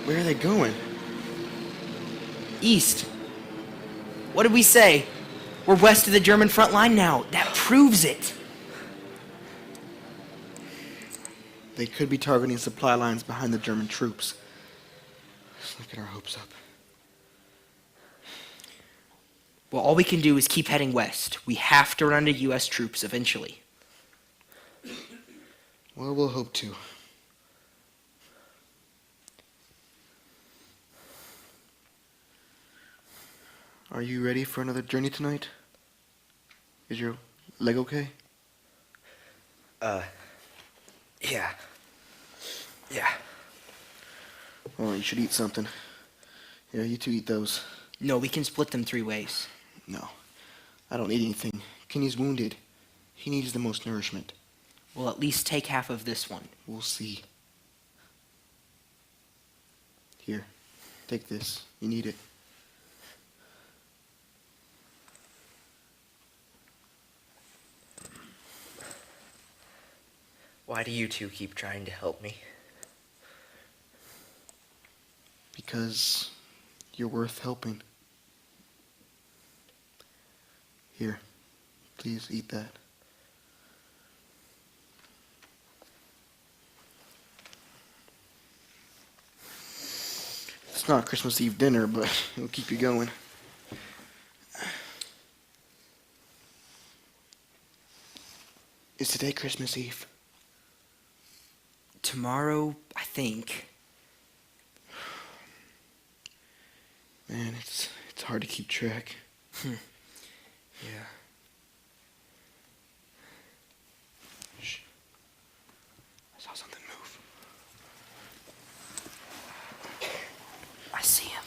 Where are they going? East. What did we say? We're west of the German front line now. That proves it. They could be targeting supply lines behind the German troops. Let's get our hopes up. Well, all we can do is keep heading west. We have to run into U.S. troops eventually. Well, we'll hope to. Are you ready for another journey tonight? Is your leg okay? Yeah. Yeah. Oh, you should eat something. Yeah, you two eat those. No, we can split them 3 ways. No, I don't need anything. Kenny's wounded. He needs the most nourishment. We'll at least take half of this one. We'll see. Here, take this. You need it. Why do you two keep trying to help me? Because you're worth helping. Here, please eat that. It's not Christmas Eve dinner, but it'll keep you going. Is today Christmas Eve? Tomorrow, I think. Man, it's hard to keep track. Yeah. Shh. I saw something move. I see him.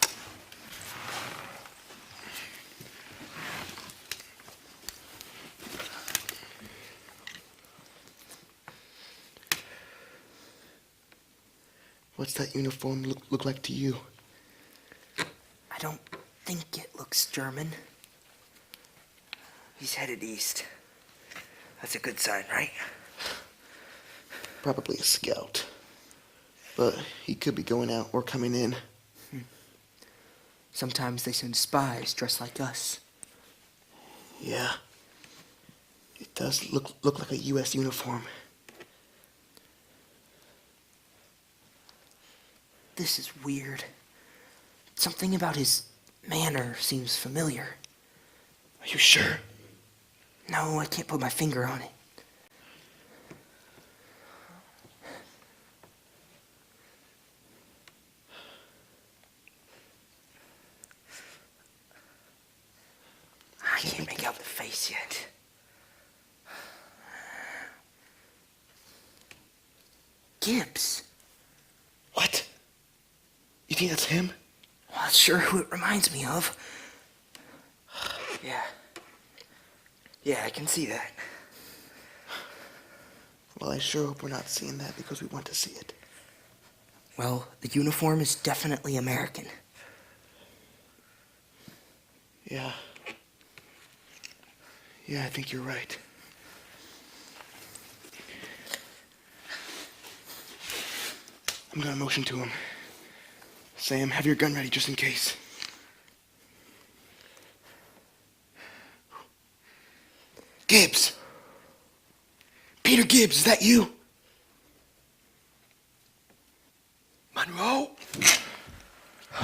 What's that uniform look like to you? I don't think it looks German. He's headed east. That's a good sign, right? Probably a scout. But he could be going out or coming in. Sometimes they send spies dressed like us. Yeah. It does look like a U.S. uniform. This is weird. Something about his manner seems familiar. Are you sure? No, I can't put my finger on it. I can't make out the face yet. Gibbs. What? You think that's him? Well, that's sure who it reminds me of. Yeah. Yeah, I can see that. Well, I sure hope we're not seeing that because we want to see it. Well, the uniform is definitely American. Yeah. Yeah, I think you're right. I'm gonna motion to him. Sam, have your gun ready just in case. Gibbs! Peter Gibbs, is that you? Monroe?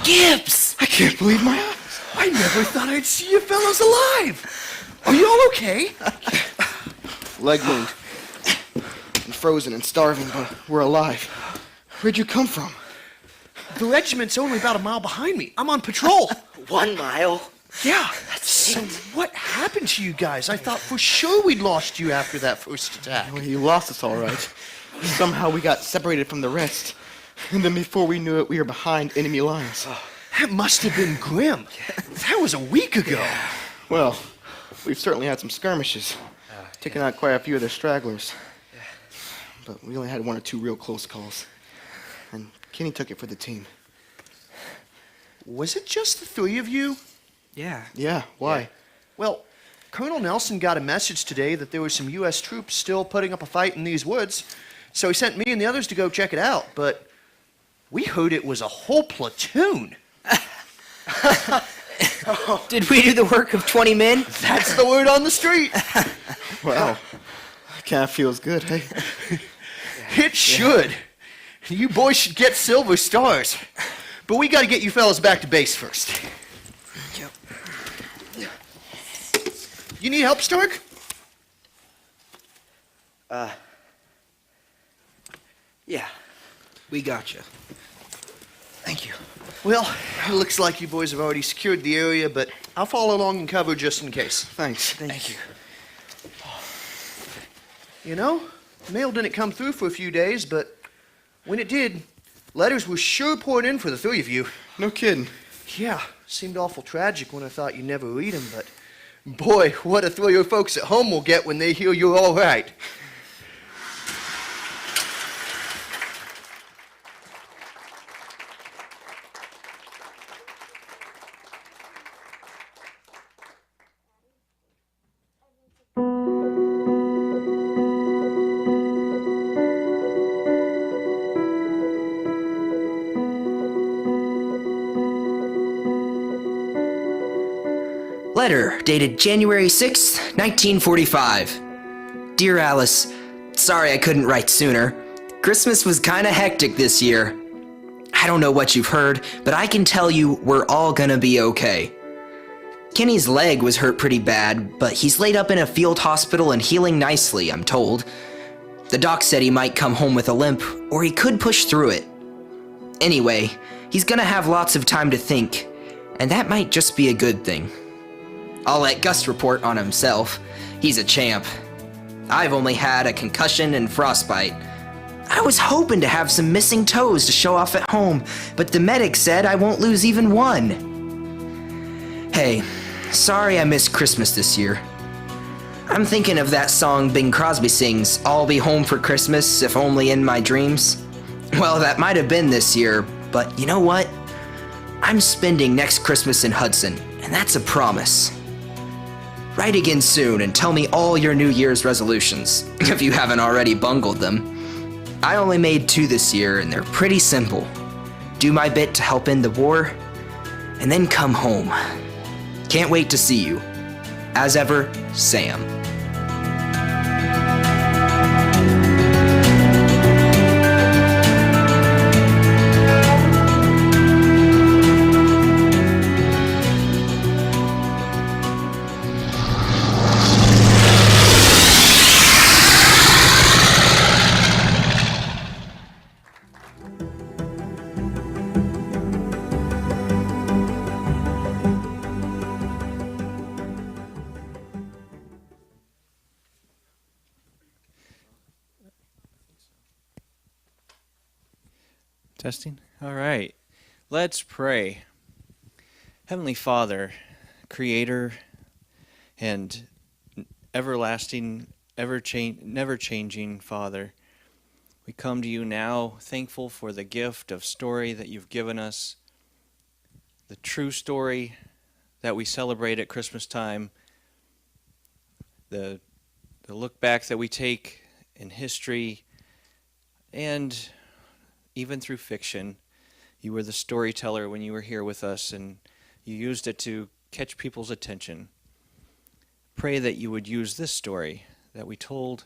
Gibbs! I can't believe my eyes. I never thought I'd see you fellas alive. Are you all okay? Leg wound. And frozen and starving, but we're alive. Where'd you come from? The regiment's only about a mile behind me. I'm on patrol. 1 mile? Yeah. So what happened to you guys? I thought for sure we'd lost you after that first attack. Well, you lost us all right. Somehow we got separated from the rest. And then before we knew it, we were behind enemy lines. That must have been grim. That was a week ago. Well, we've certainly had some skirmishes. Taking out quite a few of their stragglers. But we only had 1 or 2 real close calls. And Kenny took it for the team. Was it just the 3 of you? Yeah. Yeah, why? Well, Colonel Nelson got a message today that there were some U.S. troops still putting up a fight in these woods, so he sent me and the others to go check it out, but we heard it was a whole platoon. Did we do the work of 20 men? That's the word on the street. Well, kind of feels good, hey? It should. You boys should get silver stars. But we got to get you fellas back to base first. Yep. You need help, Stark? Yeah. We got you. Thank you. Well, it looks like you boys have already secured the area, but I'll follow along and cover just in case. Thanks. Thank you. You know, mail didn't come through for a few days, but when it did, letters were sure poured in for the 3 of you. No kidding. Yeah, seemed awful tragic when I thought you'd never read them, but boy, what a thrill your folks at home will get when they hear you're all right. Letter dated January 6th, 1945. Dear Alice, sorry I couldn't write sooner. Christmas was kinda hectic this year. I don't know what you've heard, but I can tell you we're all gonna be okay. Kenny's leg was hurt pretty bad, but he's laid up in a field hospital and healing nicely, I'm told. The doc said he might come home with a limp, or he could push through it. Anyway, he's gonna have lots of time to think, and that might just be a good thing. I'll let Gus report on himself. He's a champ. I've only had a concussion and frostbite. I was hoping to have some missing toes to show off at home, but the medic said I won't lose even one. Hey, sorry I missed Christmas this year. I'm thinking of that song Bing Crosby sings, I'll be home for Christmas, if only in my dreams. Well, that might have been this year, but you know what? I'm spending next Christmas in Hudson, and that's a promise. Write again soon and tell me all your New Year's resolutions, if you haven't already bungled them. I only made 2 this year, and they're pretty simple. Do my bit to help end the war, and then come home. Can't wait to see you. As ever, Sam. Testing? All right. Let's pray. Heavenly Father, Creator and everlasting, never changing Father, we come to you now thankful for the gift of story that you've given us, the true story that we celebrate at Christmas time, the look back that we take in history, and even through fiction. You were the storyteller when you were here with us, and you used it to catch people's attention. Pray that you would use this story that we told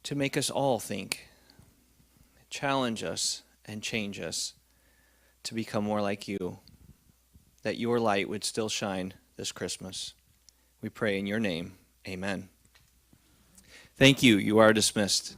to make us all think, challenge us, and change us to become more like you, that your light would still shine this Christmas. We pray in your name. Amen. Thank you. You are dismissed.